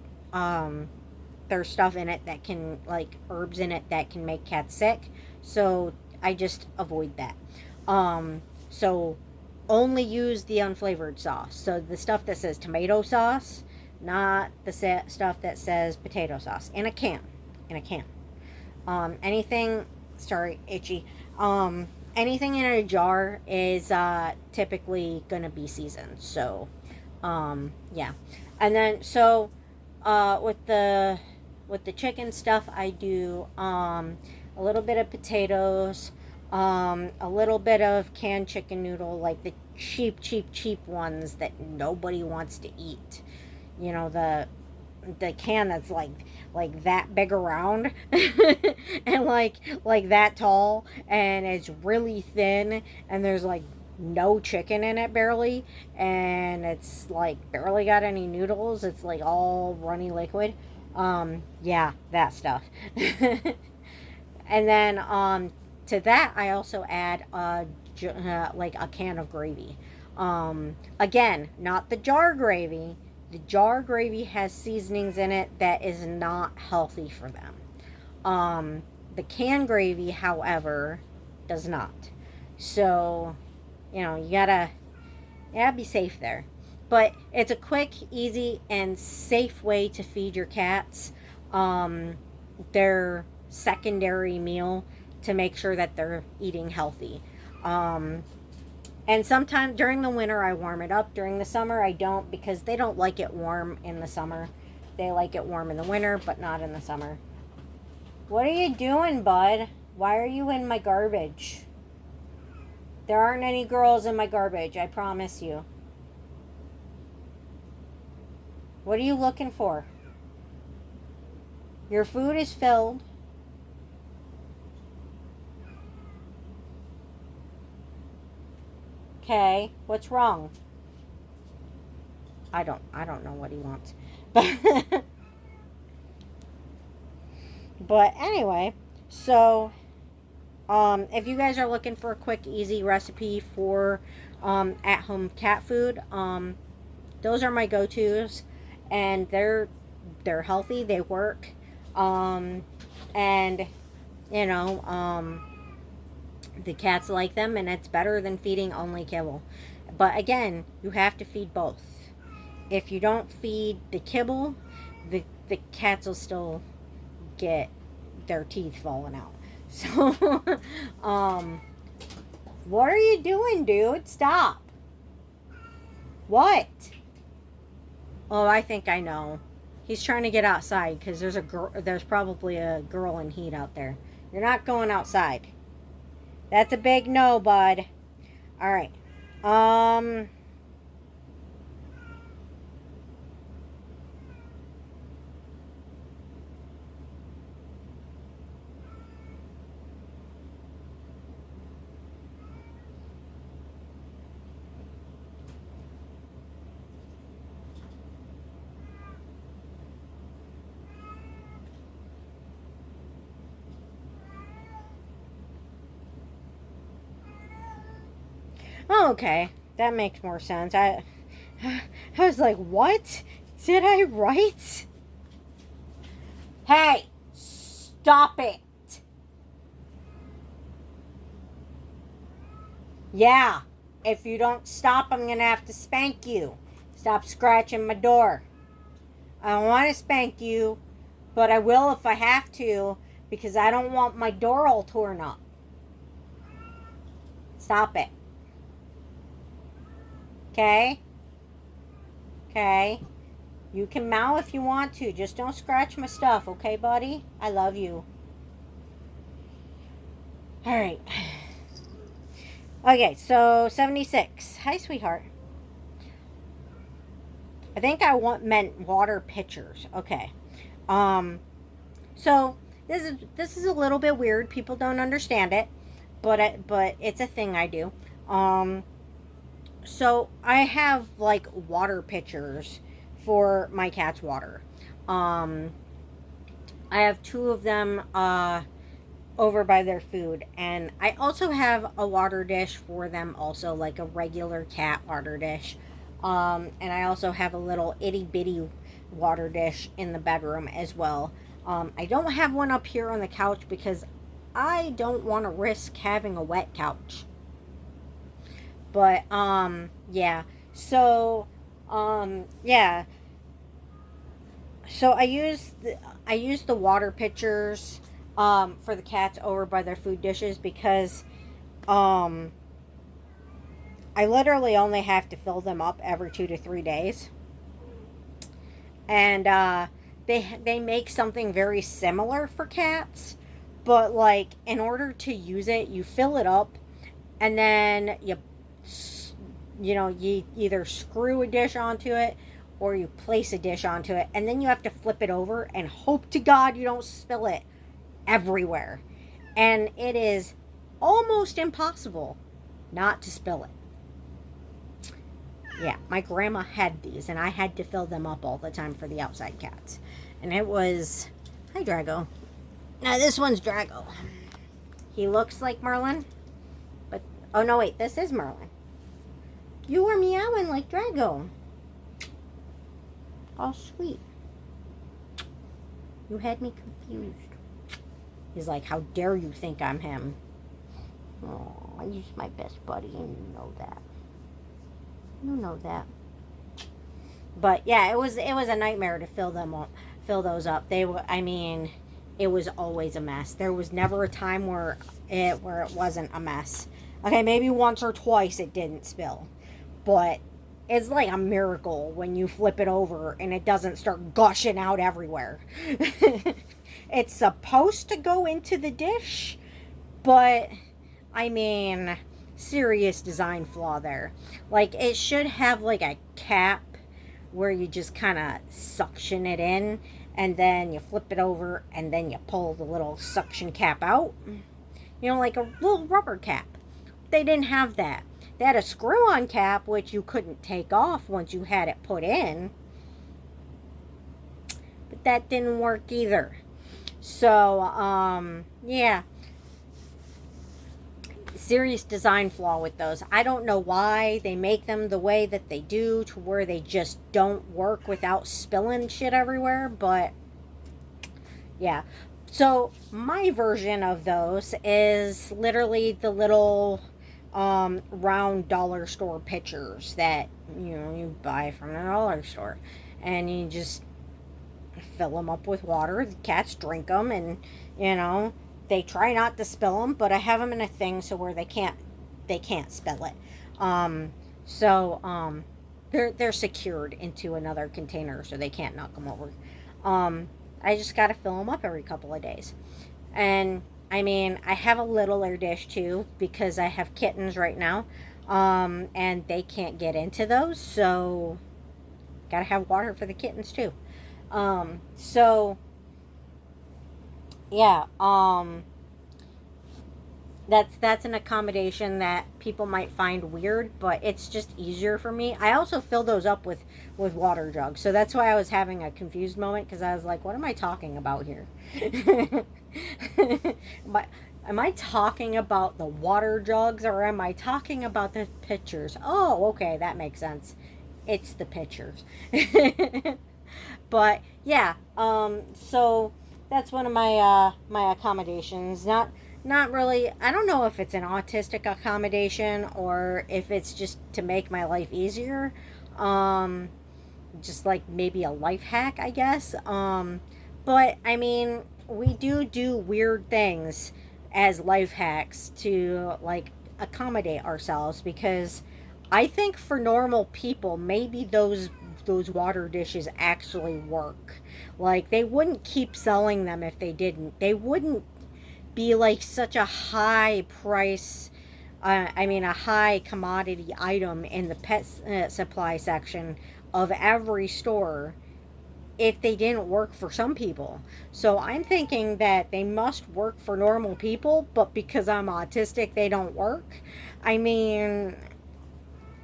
stuff in it that can, like herbs in it that can make cats sick. So I just avoid that. So only use the unflavored sauce. So the stuff that says tomato sauce, not the stuff that says potato sauce. In a can. In a can. Anything, sorry, itchy. Anything in a jar is typically gonna be seasoned. So, yeah. And then with the chicken stuff, I do a little bit of potatoes, a little bit of canned chicken noodle, like the cheap ones that nobody wants to eat. You know, the can that's like that big around and like that tall, and it's really thin, and there's like no chicken in it barely, and it's like barely got any noodles. It's like all runny liquid. Yeah, that stuff. And then to that I also add like a can of gravy. Again, not the jar gravy. The jar gravy has seasonings in it that is not healthy for them. The canned gravy, however, does not. So, you gotta be safe there. But it's a quick, easy, and safe way to feed your cats their secondary meal to make sure that they're eating healthy. And sometimes during the winter, I warm it up. During the summer, I don't, because they don't like it warm in the summer. They like it warm in the winter, but not in the summer. What are you doing, bud? Why are you in my garbage? There aren't any girls in my garbage, I promise you. What are you looking for? Your food is filled. Okay, what's wrong? I don't know what he wants. But but anyway, so if you guys are looking for a quick, easy recipe for at-home cat food, those are my go-tos, and they're healthy. They work, and you know, the cats like them, and it's better than feeding only kibble. But again, you have to feed both. If you don't feed the kibble, the cats will still get their teeth falling out. So, what are you doing, dude? Stop. What? Oh, I think I know. He's trying to get outside because there's probably a girl in heat out there. You're not going outside. That's a big no, bud. All right. Oh, okay. That makes more sense. I was like, what? Did I write? Hey, stop it. Yeah, if you don't stop, I'm going to have to spank you. Stop scratching my door. I don't want to spank you, but I will if I have to, because I don't want my door all torn up. Stop it. Okay? Okay? You can meow if you want to. Just don't scratch my stuff, okay, buddy? I love you. Alright. Okay, so 76. Hi, sweetheart. I think meant water pitchers. Okay. So this is a little bit weird. People don't understand it, but it's a thing I do. So I have like water pitchers for my cat's water. I have two of them over by their food, and I also have a water dish for them, also like a regular cat water dish. And I also have a little itty bitty water dish in the bedroom as well. I don't have one up here on the couch because I don't want to risk having a wet couch. But yeah. So yeah. So I use the water pitchers for the cats over by their food dishes because um I literally only have to fill them up every 2 to 3 days. And they make something very similar for cats, but like in order to use it, you fill it up and then you either screw a dish onto it or you place a dish onto it, and then you have to flip it over and hope to God you don't spill it everywhere. And it is almost impossible not to spill it. Yeah, my grandma had these, and I had to fill them up all the time for the outside cats. And it was. Hi, Drago. Now, this one's Drago. He looks like Merlin, but. Oh, no, wait, this is Merlin. You were meowing like Drago. Oh, sweet. You had me confused. He's like, how dare you think I'm him? Oh, he's my best buddy, and you know that. You know that. But yeah, it was a nightmare to fill those up. They were. I mean, it was always a mess. There was never a time where it wasn't a mess. Okay, maybe once or twice it didn't spill, but it's like a miracle when you flip it over and it doesn't start gushing out everywhere. It's supposed to go into the dish, but I mean, serious design flaw there. Like, it should have like a cap where you just kind of suction it in and then you flip it over and then you pull the little suction cap out. You know, like a little rubber cap. They didn't have that. They had a screw on cap, which you couldn't take off once you had it put in. But that didn't work either. So, yeah. Serious design flaw with those. I don't know why they make them the way that they do, to where they just don't work without spilling shit everywhere, but yeah. So my version of those is literally the little round dollar store pitchers that you buy from the dollar store, and you just fill them up with water. The cats drink them, and they try not to spill them, but I have them in a thing so where they can't spill it. They're secured into another container so they can't knock them over. I just gotta fill them up every couple of days. And I mean, I have a littler dish too because I have kittens right now, and they can't get into those, so gotta have water for the kittens too. So yeah, that's an accommodation that people might find weird, but it's just easier for me. I also fill those up with water jugs, so that's why I was having a confused moment, because I was like, what am I talking about here? Am I talking about the water jugs, or am I talking about the pitchers? Oh, okay, that makes sense. It's the pitchers. But yeah, so that's one of my accommodations. Not really. I don't know if it's an autistic accommodation or if it's just to make my life easier. Just like maybe a life hack, I guess. But I mean, we do weird things as life hacks to like accommodate ourselves, because I think for normal people, maybe those water dishes actually work. Like, they wouldn't keep selling them if they didn't. They wouldn't be like such a high price, a high commodity item in the pet supply section of every store if they didn't work for some people. So I'm thinking that they must work for normal people, but because I'm autistic, they don't work. I mean,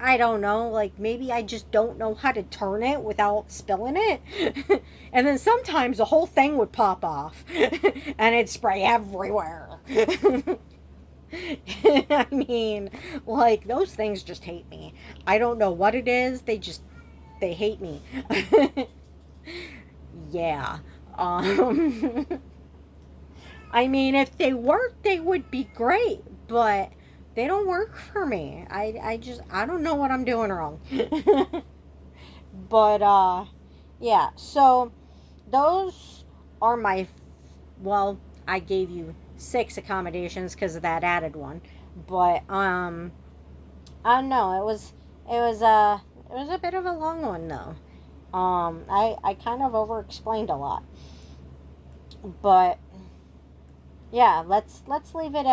I don't know, like maybe I just don't know how to turn it without spilling it. And then sometimes the whole thing would pop off and it'd spray everywhere. I mean, like, those things just hate me. I don't know what it is. They hate me. Yeah. I mean, if they worked, they would be great, but they don't work for me. I don't know what I'm doing wrong. But, yeah, so those are my, well, I gave you 6 accommodations because of that added one. But, I don't know, it was a bit of a long one, though. I kind of over explained a lot. But, yeah, let's leave it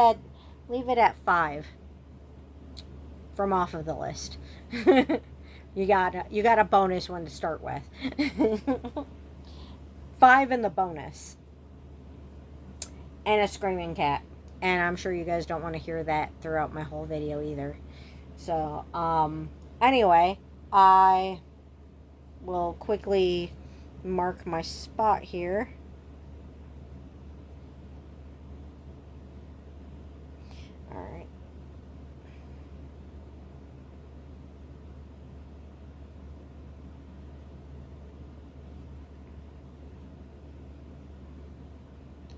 at 5 from off of the list. You got a bonus one to start with. 5 in the bonus. And a screaming cat. And I'm sure you guys don't want to hear that throughout my whole video either. So, anyway, I will quickly mark my spot here. Alright.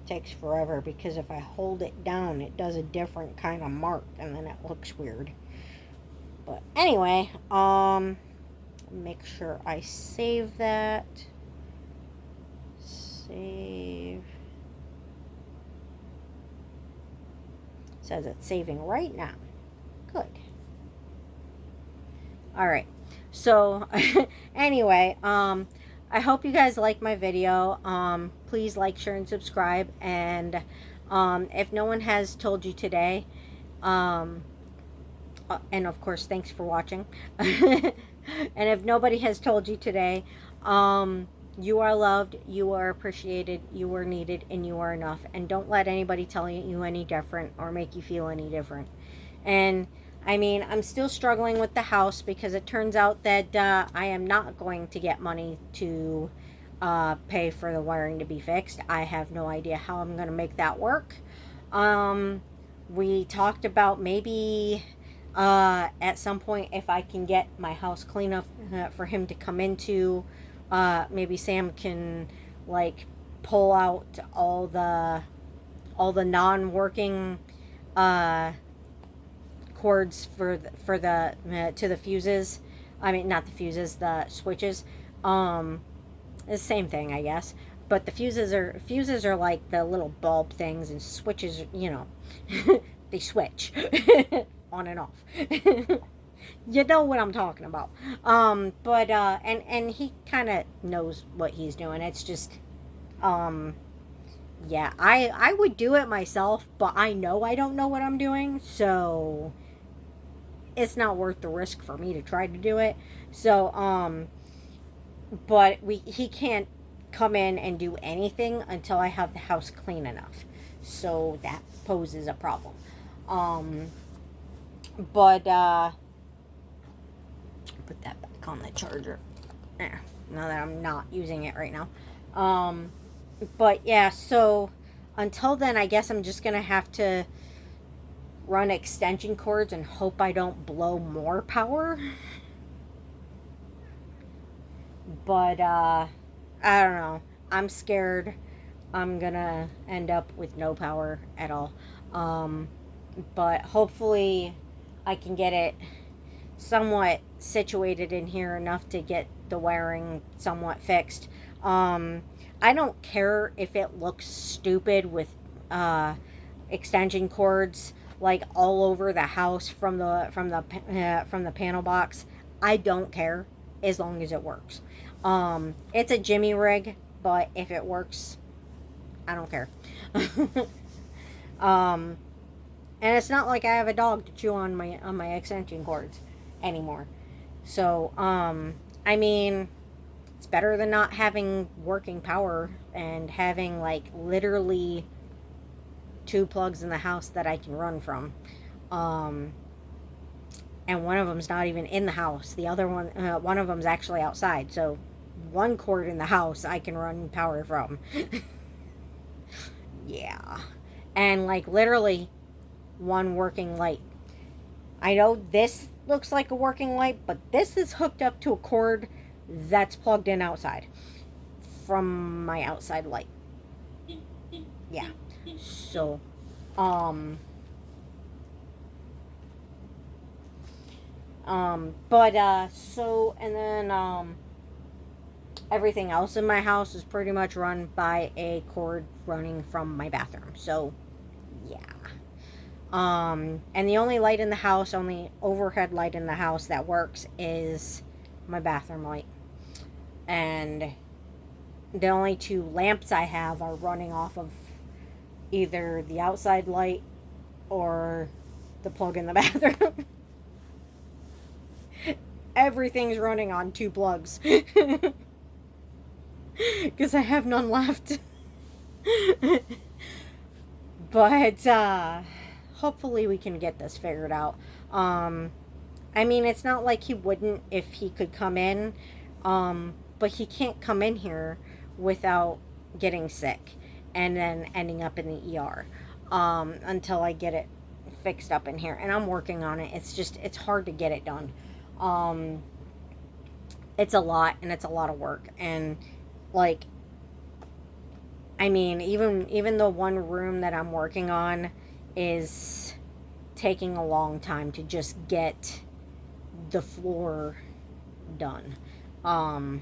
Takes forever because if I hold it down, it does a different kind of mark and then it looks weird. But anyway, make sure I save that. Save. Says it's saving right now. Good. All right. So anyway, I hope you guys like my video. Please like, share, and subscribe. And if no one has told you today, and of course, thanks for watching. And if nobody has told you today, you are loved, you are appreciated, you are needed, and you are enough. And don't let anybody tell you any different or make you feel any different. And I mean, I'm still struggling with the house because it turns out that I am not going to get money to pay for the wiring to be fixed. I have no idea how I'm going to make that work. We talked about maybe at some point if I can get my house clean enough for him to come into. Maybe Sam can like pull out all the non-working cords for the to the fuses. I mean, not the fuses, the switches. It's the same thing, I guess. But the fuses are like the little bulb things, and switches, you know, they switch on and off. You know what I'm talking about. But and he kind of knows what he's doing. It's just, yeah, I would do it myself, but I know I don't know what I'm doing, so it's not worth the risk for me to try to do it. So, but he can't come in and do anything until I have the house clean enough. So that poses a problem. But put that back on the charger. There, now that I'm not using it right now. But yeah, so until then, I guess I'm just gonna have to run extension cords and hope I don't blow more power. But I don't know. I'm scared I'm gonna end up with no power at all. But hopefully I can get it somewhat situated in here enough to get the wiring somewhat fixed. I don't care if it looks stupid with extension cords like all over the house from the panel box. I don't care as long as it works. It's a Jimmy rig, but if it works, I don't care. And it's not like I have a dog to chew on my extension cords anymore. So, I mean, it's better than not having working power and having like literally 2 plugs in the house that I can run from. And one of them's not even in the house. The other one of them's actually outside. So 1 cord in the house I can run power from. Yeah. And like literally 1 working light. I know this looks like a working light, but this is hooked up to a cord that's plugged in outside from my outside light. Yeah. So, and then, everything else in my house is pretty much run by a cord running from my bathroom. So, yeah. And the only light in the house, only overhead light in the house that works is my bathroom light. And the only two lamps I have are running off of either the outside light or the plug in the bathroom. Everything's running on two plugs. Because I have none left. But hopefully we can get this figured out. I mean, it's not like he wouldn't if he could come in, but he can't come in here without getting sick and then ending up in the ER until I get it fixed up in here. And I'm working on it. It's hard to get it done. It's a lot, and it's a lot of work. And, like, I mean, even the one room that I'm working on is taking a long time to just get the floor done. And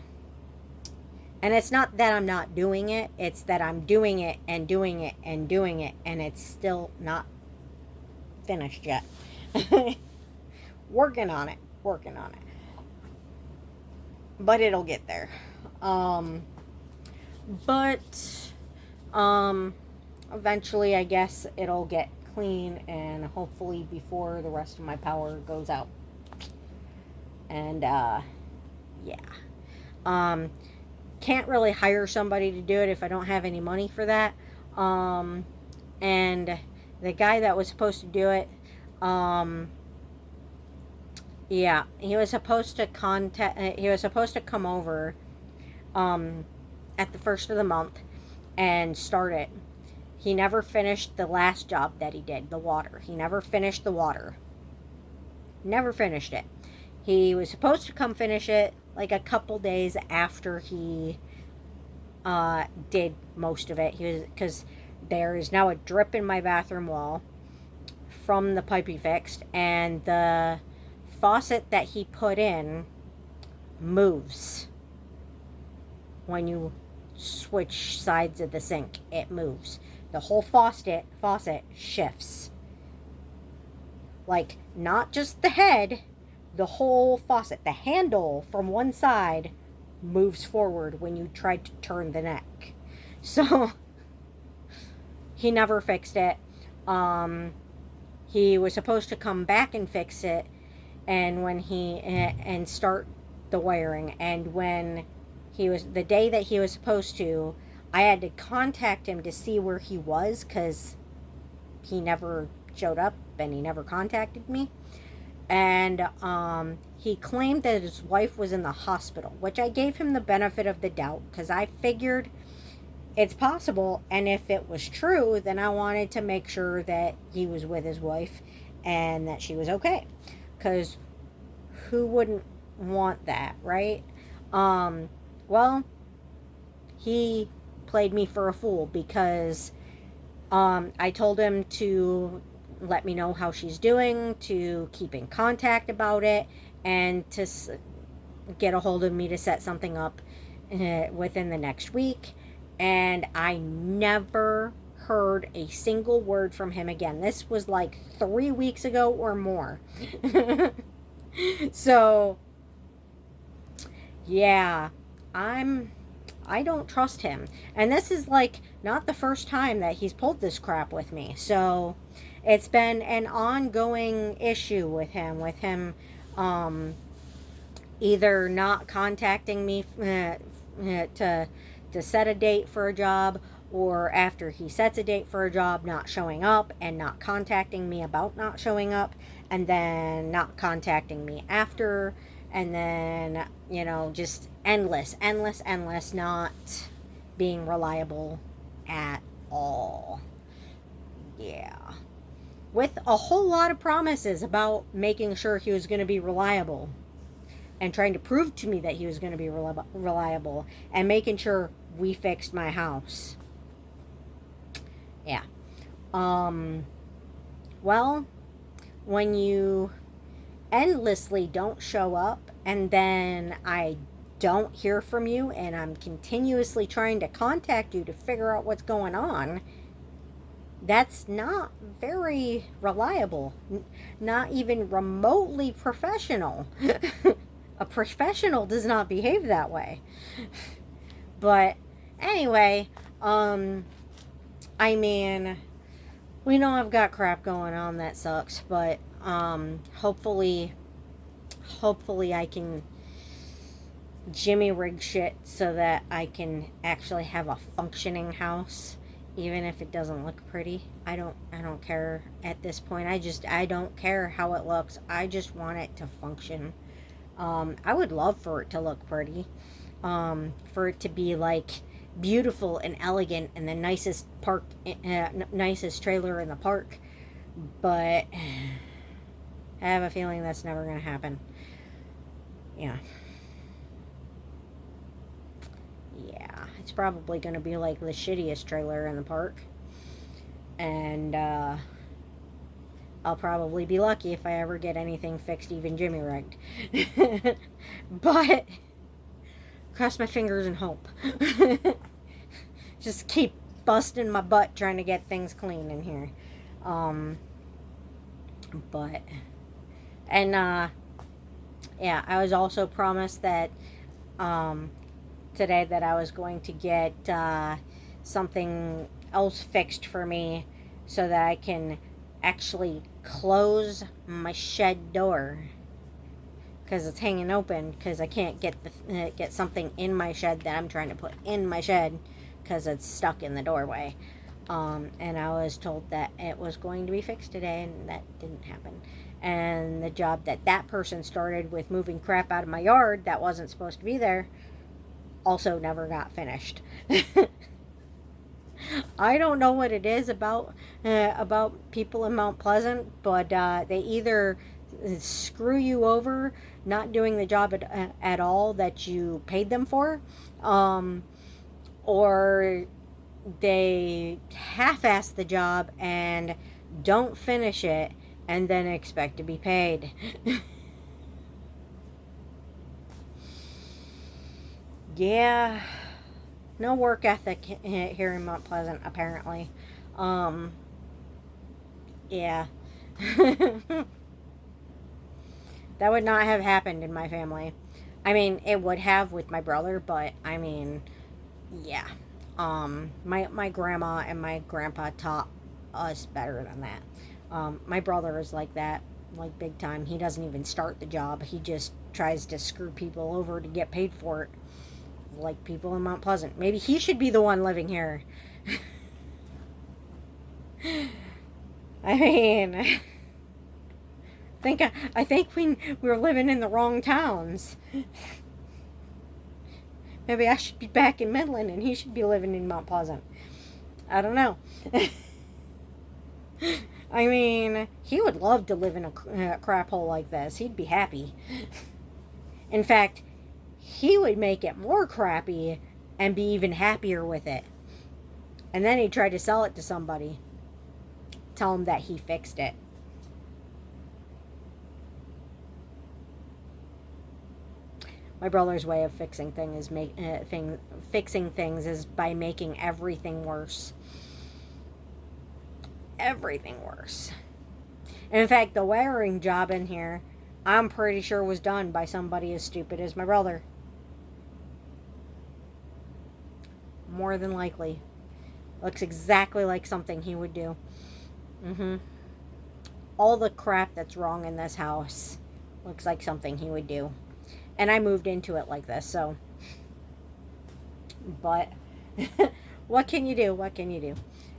it's not that I'm not doing it, it's that I'm doing it and doing it and doing it, and it's still not finished yet. Working on it. But it'll get there. Eventually, I guess it'll get clean, and hopefully before the rest of my power goes out. And yeah. Can't really hire somebody to do it if I don't have any money for that. And the guy that was supposed to do it, yeah, he was supposed to come over at the first of the month and start it. He never finished the last job that he did, the water. He never finished the water. Never finished it. He was supposed to come finish it like a couple days after he did most of it. Because there is now a drip in my bathroom wall from the pipe he fixed, and the faucet that he put in moves when you switch sides of the sink. It moves. The whole faucet shifts. Like, not just the head, the whole faucet. The handle from one side moves forward when you try to turn the neck. So he never fixed it. He was supposed to come back and fix it, and start the wiring. And when the day that he was supposed to, I had to contact him to see where he was, because he never showed up and he never contacted me. And he claimed that his wife was in the hospital, which I gave him the benefit of the doubt, because I figured it's possible, and if it was true, then I wanted to make sure that he was with his wife and that she was okay, because who wouldn't want that, right? Well, he played me for a fool, because I told him to let me know how she's doing, to keep in contact about it, and to get a hold of me to set something up within the next week. And I never heard a single word from him again. This was like 3 weeks ago or more. So, yeah, I don't trust him. And this is like not the first time that he's pulled this crap with me. So it's been an ongoing issue with him either not contacting me to set a date for a job, or after he sets a date for a job, not showing up and not contacting me about not showing up, and then not contacting me after, and then, just endless, not being reliable at all. Yeah. With a whole lot of promises about making sure he was going to be reliable, and trying to prove to me that he was going to be reliable, and making sure we fixed my house. Yeah. Well, when you endlessly don't show up and then I don't hear from you and I'm continuously trying to contact you to figure out what's going on, that's not very reliable. Not even remotely professional. A professional does not behave that way. But anyway, I mean, we know I've got crap going on that sucks, but hopefully I can jimmy rig shit so that I can actually have a functioning house, even if it doesn't look pretty. I don't care at this point. I don't care how it looks. I just want it to function. I would love for it to look pretty. For it to be like beautiful and elegant and the nicest trailer in the park. But I have a feeling that's never gonna happen. Yeah. Yeah, it's probably going to be like the shittiest trailer in the park. And I'll probably be lucky if I ever get anything fixed, even jimmy rigged. But cross my fingers and hope. Just keep busting my butt trying to get things clean in here. But, and yeah, I was also promised that today that I was going to get something else fixed for me so that I can actually close my shed door, because it's hanging open because I can't get something in my shed that I'm trying to put in my shed because it's stuck in the doorway. And I was told that it was going to be fixed today, and that didn't happen. And the job that person started with moving crap out of my yard that wasn't supposed to be there also never got finished. I don't know what it is about people in Mount Pleasant, but they either screw you over not doing the job at all that you paid them for, or they half-ass the job and don't finish it and then expect to be paid. Yeah, no work ethic here in Mount Pleasant, apparently. Yeah. That would not have happened in my family. I mean, it would have with my brother, but I mean, yeah. My grandma and my grandpa taught us better than that. My brother is like that, like big time. He doesn't even start the job. He just tries to screw people over to get paid for it. Like people in Mount Pleasant. Maybe he should be the one living here. I mean, I think we're living in the wrong towns. Maybe I should be back in Midland and he should be living in Mount Pleasant. I don't know. I mean, he would love to live in a crap hole like this. He'd be happy. In fact, he would make it more crappy and be even happier with it. And then he'd try to sell it to somebody. Tell him that he fixed it. My brother's way of fixing things is by making everything worse. Everything worse. And in fact, the wiring job in here, I'm pretty sure was done by somebody as stupid as my brother. More than likely. Looks exactly like something he would do. All the crap that's wrong in this house looks like something he would do. And I moved into it like this, so. But what can you do? What can you do?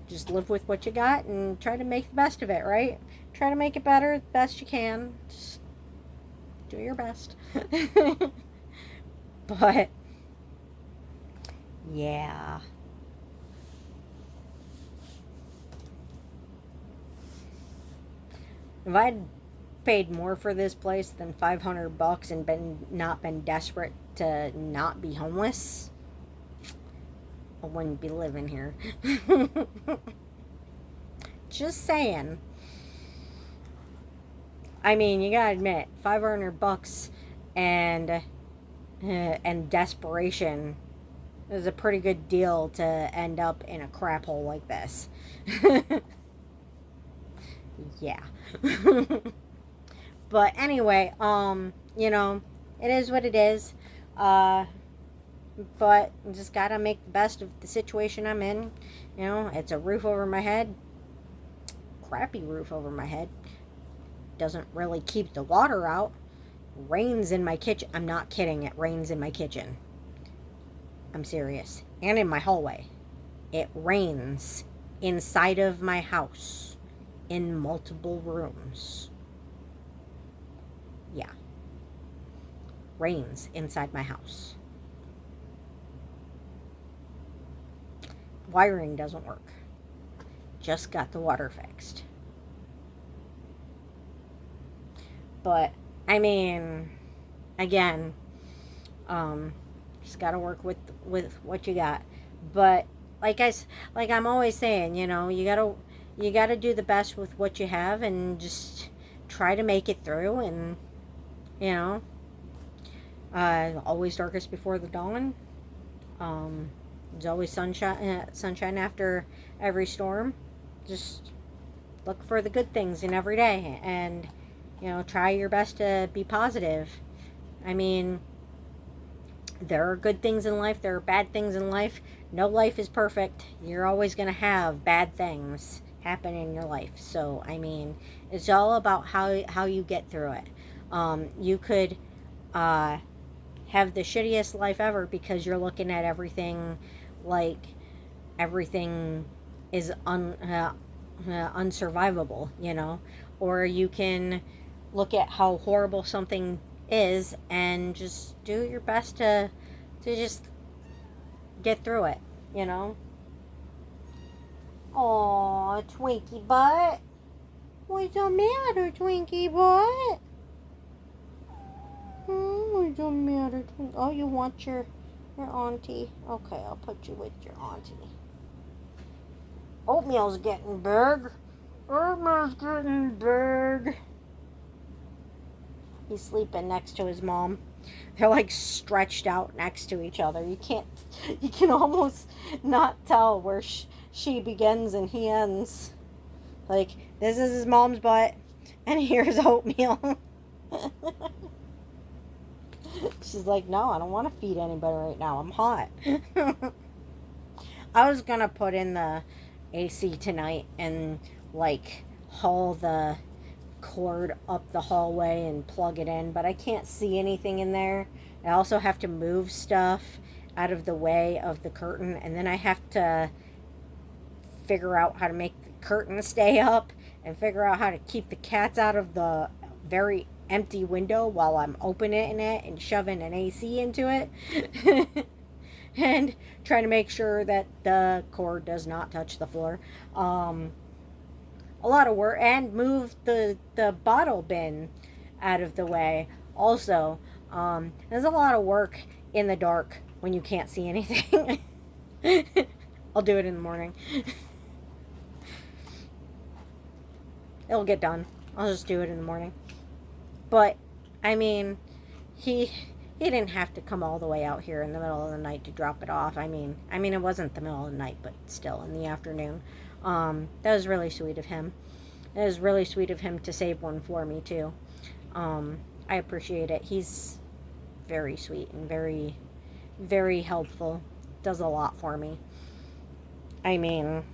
Just live with what you got and try to make the best of it, right? Try to make it better the best you can. Just do your best. But yeah. If I'd paid more for this place than $500 and not been desperate to not be homeless, I wouldn't be living here. Just saying. I mean, you gotta admit, $500 and desperation is a pretty good deal to end up in a crap hole like this. Yeah. But anyway, it is what it is. Uh, but just gotta make the best of the situation I'm in. It's a roof over my head. Crappy roof over my head. Doesn't really keep the water out. Rains in my kitchen. I'm not kidding. It rains in my kitchen. I'm serious. And in my hallway. It rains inside of my house in multiple rooms. Yeah. Rains inside my house. Wiring doesn't work. Just got the water fixed. But, I mean, again, just gotta work with what you got. But like I'm always saying, you gotta do the best with what you have and just try to make it through. And always darkest before the dawn. There's always sunshine after every storm. Just look for the good things in every day, and try your best to be positive. I mean, there are good things in life, there are bad things in life. No life is perfect. You're always going to have bad things happen in your life. So, I mean, it's all about how you get through it. You could have the shittiest life ever because you're looking at everything like everything is unsurvivable, or you can look at how horrible something is and just do your best to just get through it, Aw, Twinkie butt. What's the matter, Twinkie butt? What's the matter, Twinkie? Oh, you want your auntie? Okay, I'll put you with your auntie. Oatmeal's getting big. Oatmeal's getting big. He's sleeping next to his mom. They're like stretched out next to each other. You can almost not tell where she begins and he ends. Like, this is his mom's butt, and here's oatmeal. She's like, no, I don't want to feed anybody right now. I'm hot. I was going to put in the AC tonight and, like, haul the cord up the hallway and plug it in, but I can't see anything in there. I also have to move stuff out of the way of the curtain, and then I have to figure out how to make the curtain stay up and figure out how to keep the cats out of the very empty window while I'm opening it and shoving an AC into it. And trying to make sure that the cord does not touch the floor. A lot of work, and move the bottle bin out of the way also. There's a lot of work in the dark when you can't see anything. I'll do it in the morning. It'll get done. I'll just do it in the morning. But I mean, he didn't have to come all the way out here in the middle of the night to drop it off. I mean it wasn't the middle of the night, but still in the afternoon. That was really sweet of him. It was really sweet of him to save one for me too. I appreciate it. He's very sweet and very, very helpful. Does a lot for me. I mean,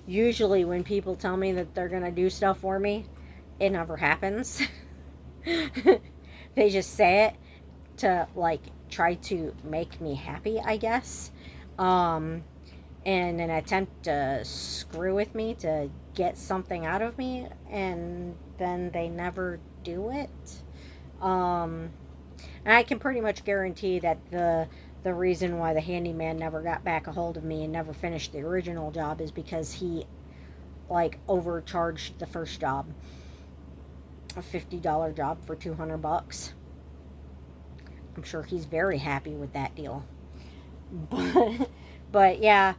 usually when people tell me that they're gonna do stuff for me, it never happens. They just say it to, like, try to make me happy, I guess. In an attempt to screw with me, to get something out of me, and then they never do it. And I can pretty much guarantee that the reason why the handyman never got back a hold of me and never finished the original job is because he, like, overcharged the first job. A $50 job for $200. I'm sure he's very happy with that deal. But yeah,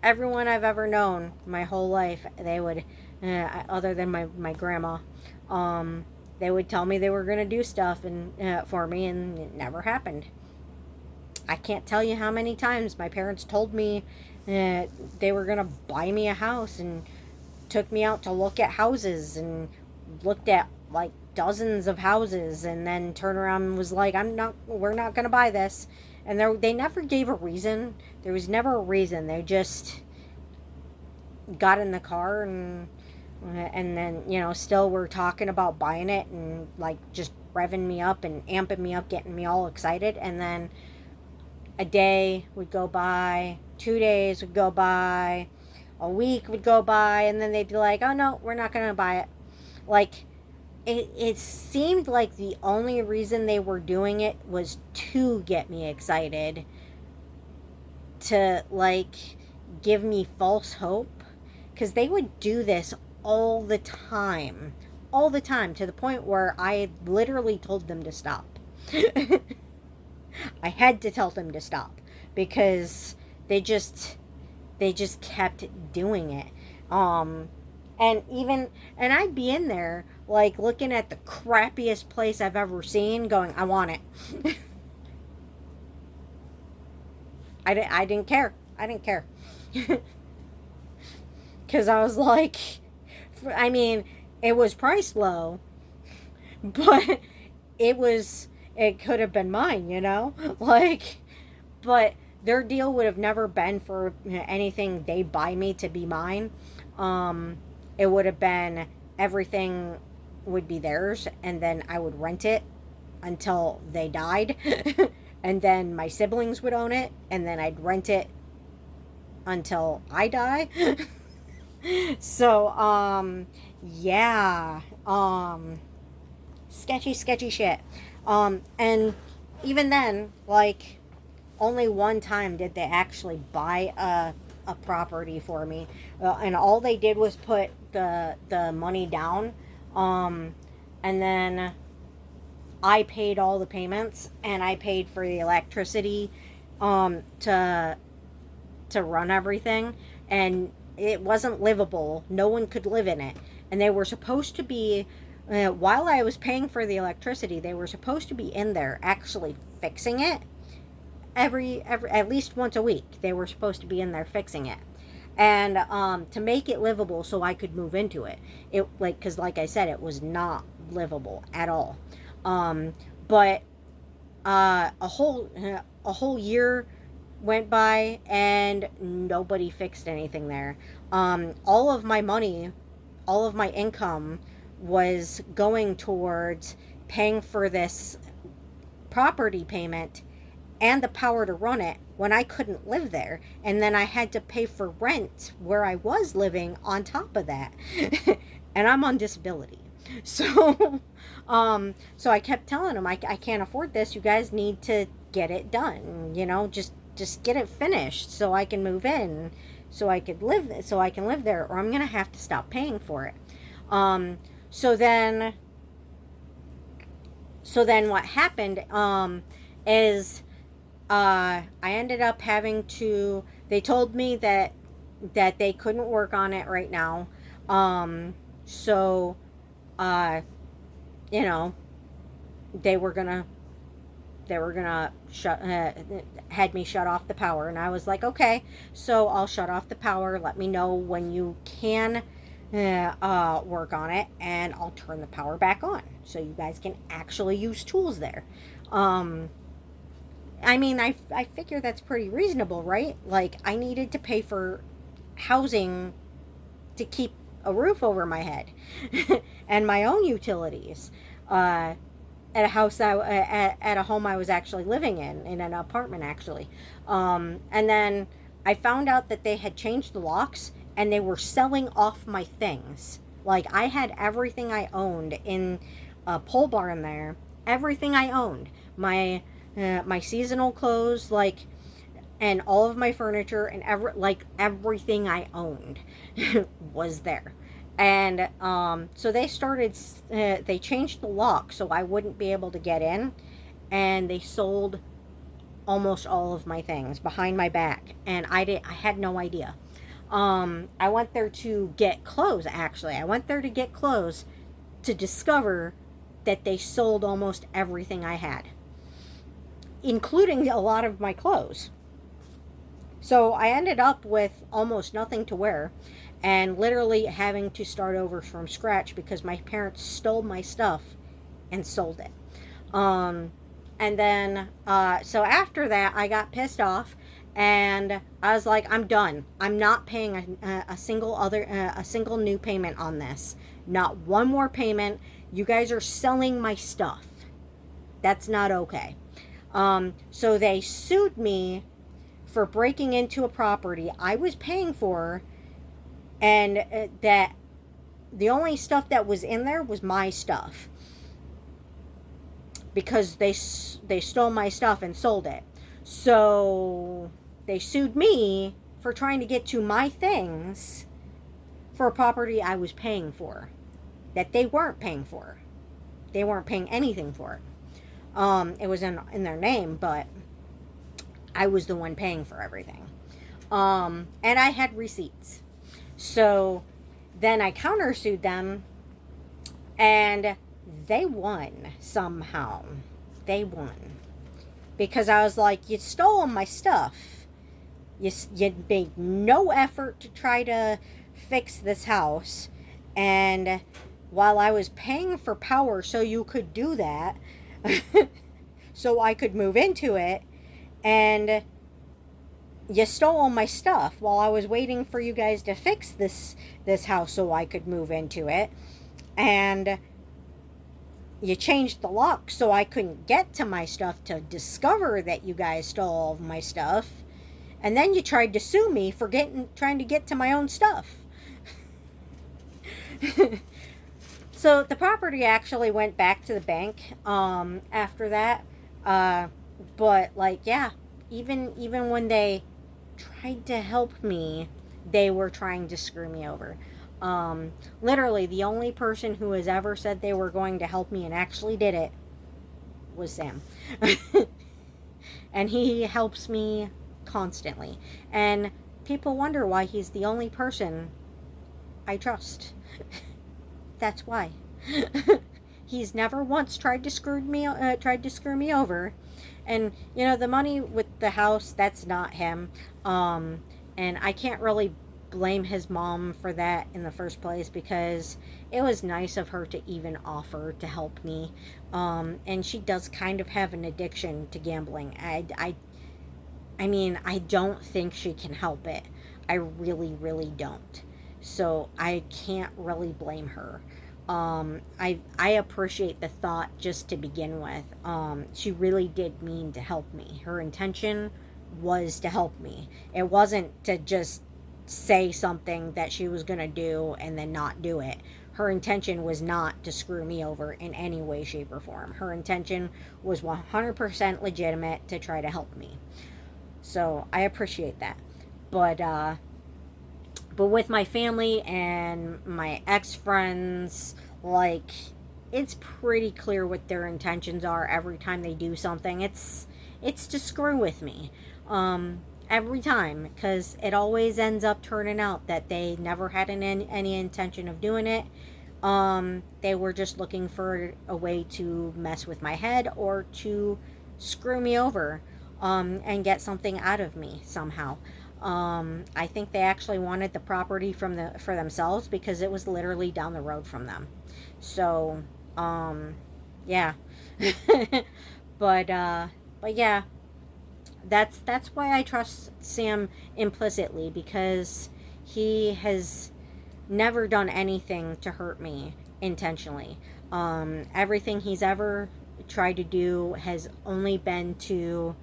everyone I've ever known my whole life, they would, other than my grandma, they would tell me they were going to do stuff and for me, and it never happened. I can't tell you how many times my parents told me they were going to buy me a house and took me out to look at houses and looked at like dozens of houses and then turned around and was like, we're not going to buy this. And they never gave a reason. There was never a reason. They just got in the car and then, still we're talking about buying it and like just revving me up and amping me up, getting me all excited. And then a day would go by, 2 days would go by, a week would go by, and then they'd be like, oh no, we're not going to buy it. Like, it seemed like the only reason they were doing it was to get me excited, to like give me false hope, because they would do this all the time, to the point where I literally told them to stop. I had to tell them to stop because they just kept doing it. And I'd be in there like looking at the crappiest place I've ever seen, going, I want it. I didn't care. Because I was like, I mean, it was priced low, but it could have been mine, like, but their deal would have never been for anything they buy me to be mine. It would have been everything would be theirs, and then I would rent it until they died. And then my siblings would own it, and then I'd rent it until I die. So, yeah, sketchy shit. And even then, like, only one time did they actually buy a property for me, and all they did was put the money down, and then I paid all the payments, and I paid for the electricity to run everything, and it wasn't livable. No one could live in it, and they were supposed to be, while I was paying for the electricity, they were supposed to be in there actually fixing it. Every at least once a week they were supposed to be in there fixing it, and to make it livable so I could move into it. Because like I said, it was not livable at all. But a whole year went by and nobody fixed anything there. All of my money, all of my income was going towards paying for this property payment and the power to run it when I couldn't live there. And then I had to pay for rent where I was living on top of that. And I'm on disability. So, so I kept telling them, I can't afford this. You guys need to get it done. Just get it finished so I can move in, so I can live there, or I'm going to have to stop paying for it. So then what happened, is, I ended up having to, they told me that they couldn't work on it right now. So, they were gonna had me shut off the power, and I was like, okay, so I'll shut off the power. Let me know when you can work on it, and I'll turn the power back on so you guys can actually use tools there. I mean, I figure that's pretty reasonable, right? Like, I needed to pay for housing to keep a roof over my head and my own utilities at a house at a home I was actually living in an apartment, actually. And then I found out that they had changed the locks and they were selling off my things. Like, I had everything I owned in a pole barn there. Everything I owned. My seasonal clothes, like, and all of my furniture and everything I owned was there. And so they changed the lock so I wouldn't be able to get in, and they sold almost all of my things behind my back, and I had no idea. I went there to get clothes, actually. I went there to get clothes to discover that they sold almost everything I had, including a lot of my clothes. So I ended up with almost nothing to wear and literally having to start over from scratch because my parents stole my stuff and sold it. Um, and then, so after that, I got pissed off and I was like, I'm done. I'm not paying a single new payment on this. Not one more payment. You guys are selling my stuff. That's not okay. So they sued me for breaking into a property I was paying for, and that the only stuff that was in there was my stuff because they stole my stuff and sold it. So they sued me for trying to get to my things for a property I was paying for that they weren't paying for. They weren't paying anything for it. It was in their name, but I was the one paying for everything. And I had receipts. So then I countersued them and they won somehow. They won. Because I was like, you stole my stuff. You made no effort to try to fix this house. And while I was paying for power so you could do that, so I could move into it, and you stole all my stuff while I was waiting for you guys to fix this house so I could move into it. And you changed the lock so I couldn't get to my stuff to discover that you guys stole all of my stuff. And then you tried to sue me for trying to get to my own stuff. So the property actually went back to the bank after that. But like, yeah, even when they tried to help me, they were trying to screw me over. Literally, the only person who has ever said they were going to help me and actually did it was Sam. And he helps me constantly. And people wonder why he's the only person I trust. That's why. He's never once tried to screw me over. And you know, the money with the house, that's not him. And I can't really blame his mom for that in the first place because it was nice of her to even offer to help me. And she does kind of have an addiction to gambling. I mean, I don't think she can help it. I really, really don't. So I can't really blame her. I appreciate the thought just to begin with. She really did mean to help me. Her intention was to help me. It wasn't to just say something that she was going to do and then not do it. Her intention was not to screw me over in any way, shape, or form. Her intention was 100% legitimate to try to help me. So I appreciate that. But with my family and my ex-friends, like, it's pretty clear what their intentions are every time they do something. It's to screw with me. Every time, because it always ends up turning out that they never had any intention of doing it. They were just looking for a way to mess with my head or to screw me over, and get something out of me somehow. I think they actually wanted the property for themselves because it was literally down the road from them. So, yeah. but yeah, that's why I trust Sam implicitly, because he has never done anything to hurt me intentionally. Everything he's ever tried to do has only been to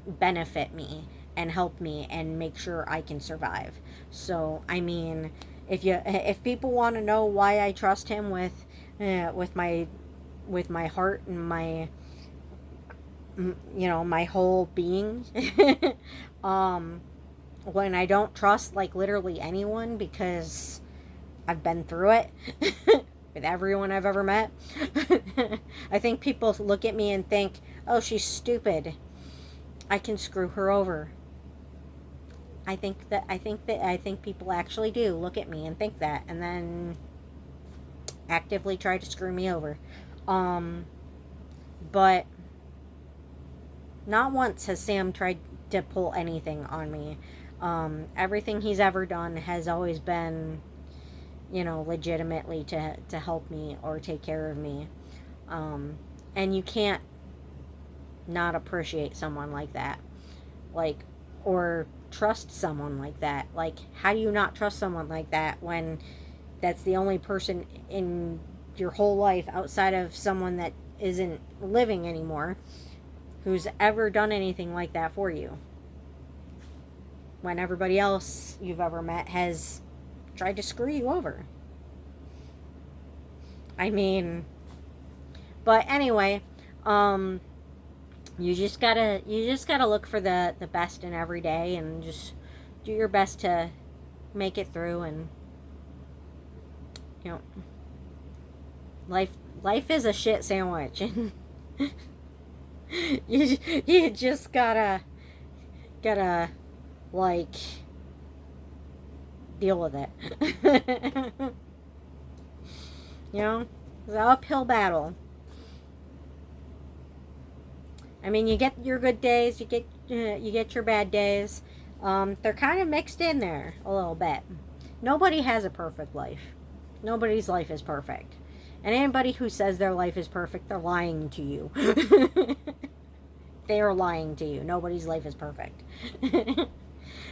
benefit me and help me and make sure I can survive. So, I mean, if people want to know why I trust him with my heart and my, my whole being, when I don't trust like literally anyone because I've been through it with everyone I've ever met. I think people look at me and think, "Oh, she's stupid. I can screw her over." I think people actually do look at me and think that, and then actively try to screw me over. But not once has Sam tried to pull anything on me. Everything he's ever done has always been, legitimately to help me or take care of me. And you can't not appreciate someone like that. Like, or trust someone like that. Like, how do you not trust someone like that when that's the only person in your whole life outside of someone that isn't living anymore who's ever done anything like that for you? When everybody else you've ever met has tried to screw you over. I mean, but anyway, you just gotta look for the best in every day and just do your best to make it through. And life is a shit sandwich, and you just gotta like deal with it. It's an uphill battle. I mean, you get your good days, you get your bad days. They're kind of mixed in there a little bit. Nobody has a perfect life. Nobody's life is perfect. And anybody who says their life is perfect, they're lying to you. They are lying to you. Nobody's life is perfect.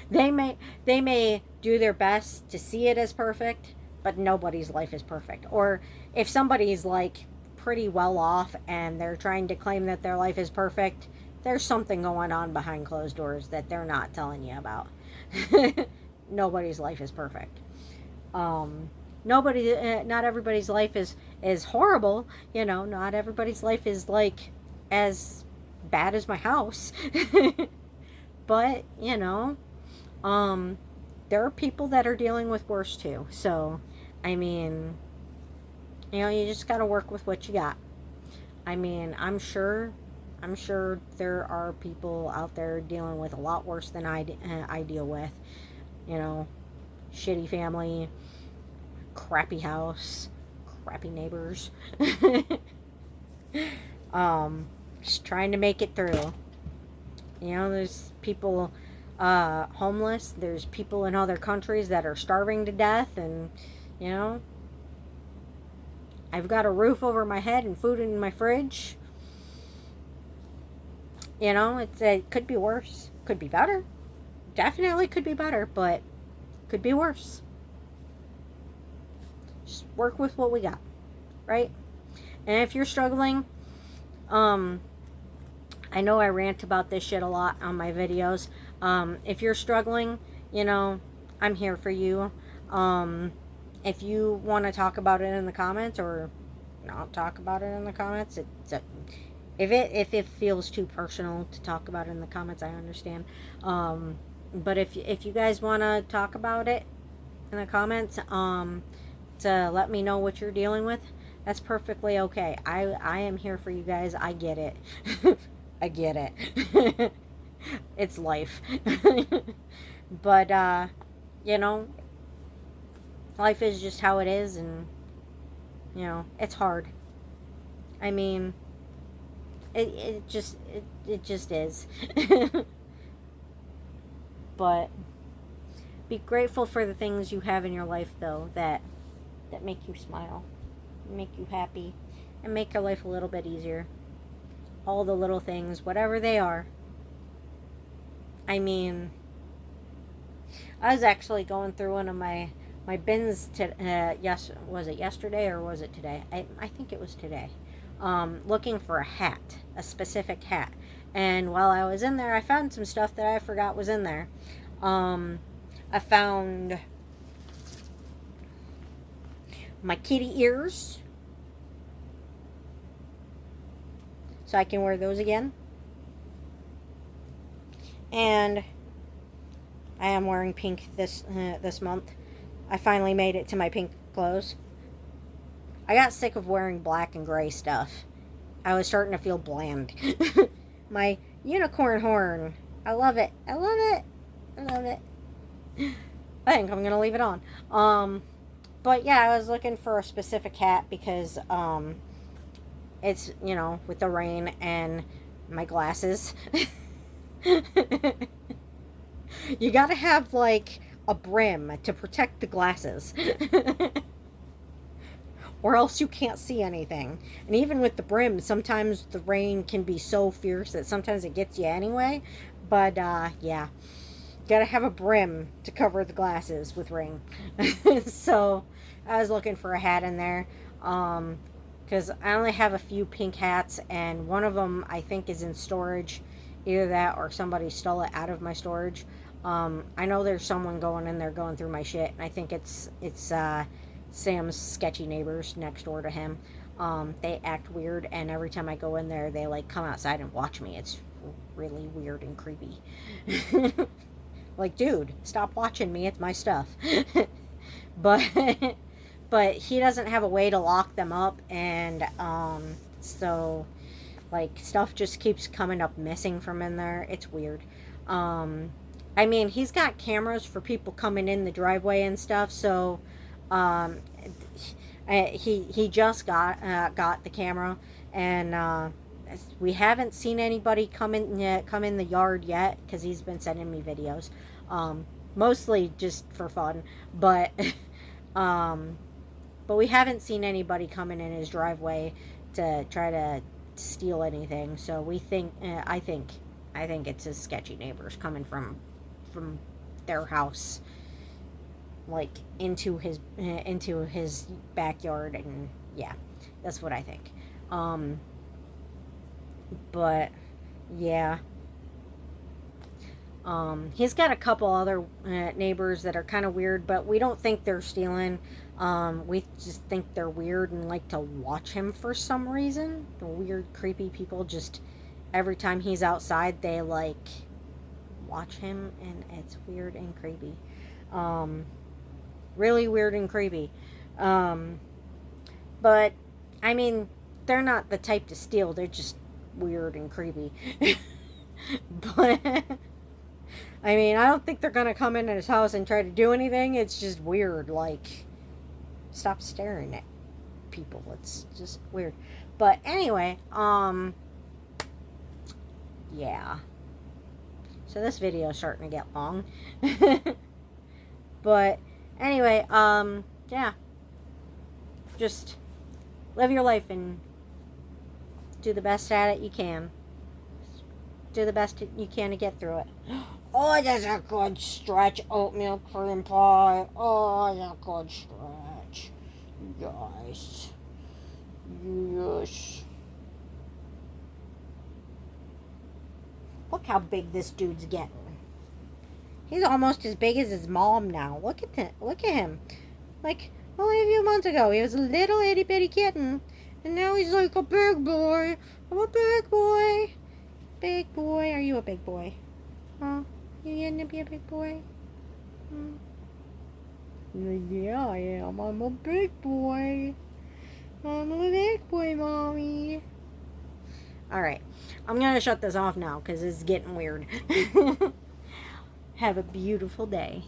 They may do their best to see it as perfect, but nobody's life is perfect. Or if somebody's like pretty well off and they're trying to claim that their life is perfect, there's something going on behind closed doors that they're not telling you about. Nobody's life is perfect. Not everybody's life is horrible. Not everybody's life is like as bad as my house. But there are people that are dealing with worse too. So I mean, you just got to work with what you got. I mean, I'm sure there are people out there dealing with a lot worse than I deal with. Shitty family, crappy house, crappy neighbors. Just trying to make it through. There's people homeless. There's people in other countries that are starving to death, and I've got a roof over my head and food in my fridge. It could be worse. Could be better. Definitely could be better, but could be worse. Just work with what we got, right? And if you're struggling, I know I rant about this shit a lot on my videos. If you're struggling, I'm here for you. If you want to talk about it in the comments or not talk about it in the comments, if it feels too personal to talk about it in the comments, I understand. But if you guys want to talk about it in the comments, to let me know what you're dealing with, that's perfectly okay. I am here for you guys. I get it. I get it. It's life. But life is just how it is, and it's hard. I mean, it just is. But be grateful for the things you have in your life, though, that make you smile, make you happy, and make your life a little bit easier. All the little things, whatever they are. I mean, I was actually going through one of my bins was it yesterday or was it today? I think it was today. Looking for a specific hat. And while I was in there, I found some stuff that I forgot was in there. I found my kitty ears, so I can wear those again. And I am wearing pink this month. I finally made it to my pink clothes. I got sick of wearing black and gray stuff. I was starting to feel bland. My unicorn horn. I love it. I love it. I love it. I think I'm gonna leave it on. But yeah, I was looking for a specific hat because it's, with the rain and my glasses. You gotta have like a brim to protect the glasses. Or else you can't see anything. And even with the brim, sometimes the rain can be so fierce that sometimes it gets you anyway. But yeah, gotta have a brim to cover the glasses with rain. So I was looking for a hat in there. Because I only have a few pink hats, and one of them I think is in storage. Either that or somebody stole it out of my storage. I know there's someone going in there going through my shit, and I think it's Sam's sketchy neighbors next door to him. They act weird, and every time I go in there, they like come outside and watch me. It's really weird and creepy. Like, dude, stop watching me. It's my stuff. but but he doesn't have a way to lock them up, and so like stuff just keeps coming up missing from in there. It's weird. I mean, he's got cameras for people coming in the driveway and stuff, so um, he just got the camera, and we haven't seen anybody come in the yard yet because he's been sending me videos, mostly just for fun, but um, but we haven't seen anybody coming in his driveway to try to steal anything. So we think I think it's his sketchy neighbors coming from their house, like into his backyard, and yeah, that's what I think. But yeah, he's got a couple other neighbors that are kind of weird, but we don't think they're stealing. We just think they're weird and like to watch him for some reason. The weird, creepy people just every time he's outside, they like watch him, and it's weird and creepy. Really weird and creepy. But I mean, they're not the type to steal. They're just weird and creepy. But I mean, I don't think they're gonna come in his house and try to do anything. It's just weird. Like, stop staring at people. It's just weird. But anyway, yeah. So this video is starting to get long. But anyway, yeah. Just live your life and do the best at it you can. Do the best you can to get through it. Oh, that's a good stretch. Oatmeal cream pie. Oh, that's a good stretch. Yes. Yes. Look how big this dude's getting. He's almost as big as his mom now. Look at that. Look at him. Like, only a few months ago, he was a little itty bitty kitten. And now he's like a big boy. I'm a big boy. Big boy. Are you a big boy? Huh? You getting to be a big boy? Yeah, I am. I'm a big boy. I'm a big boy, Mommy. Alright. I'm going to shut this off now because it's getting weird. Have a beautiful day.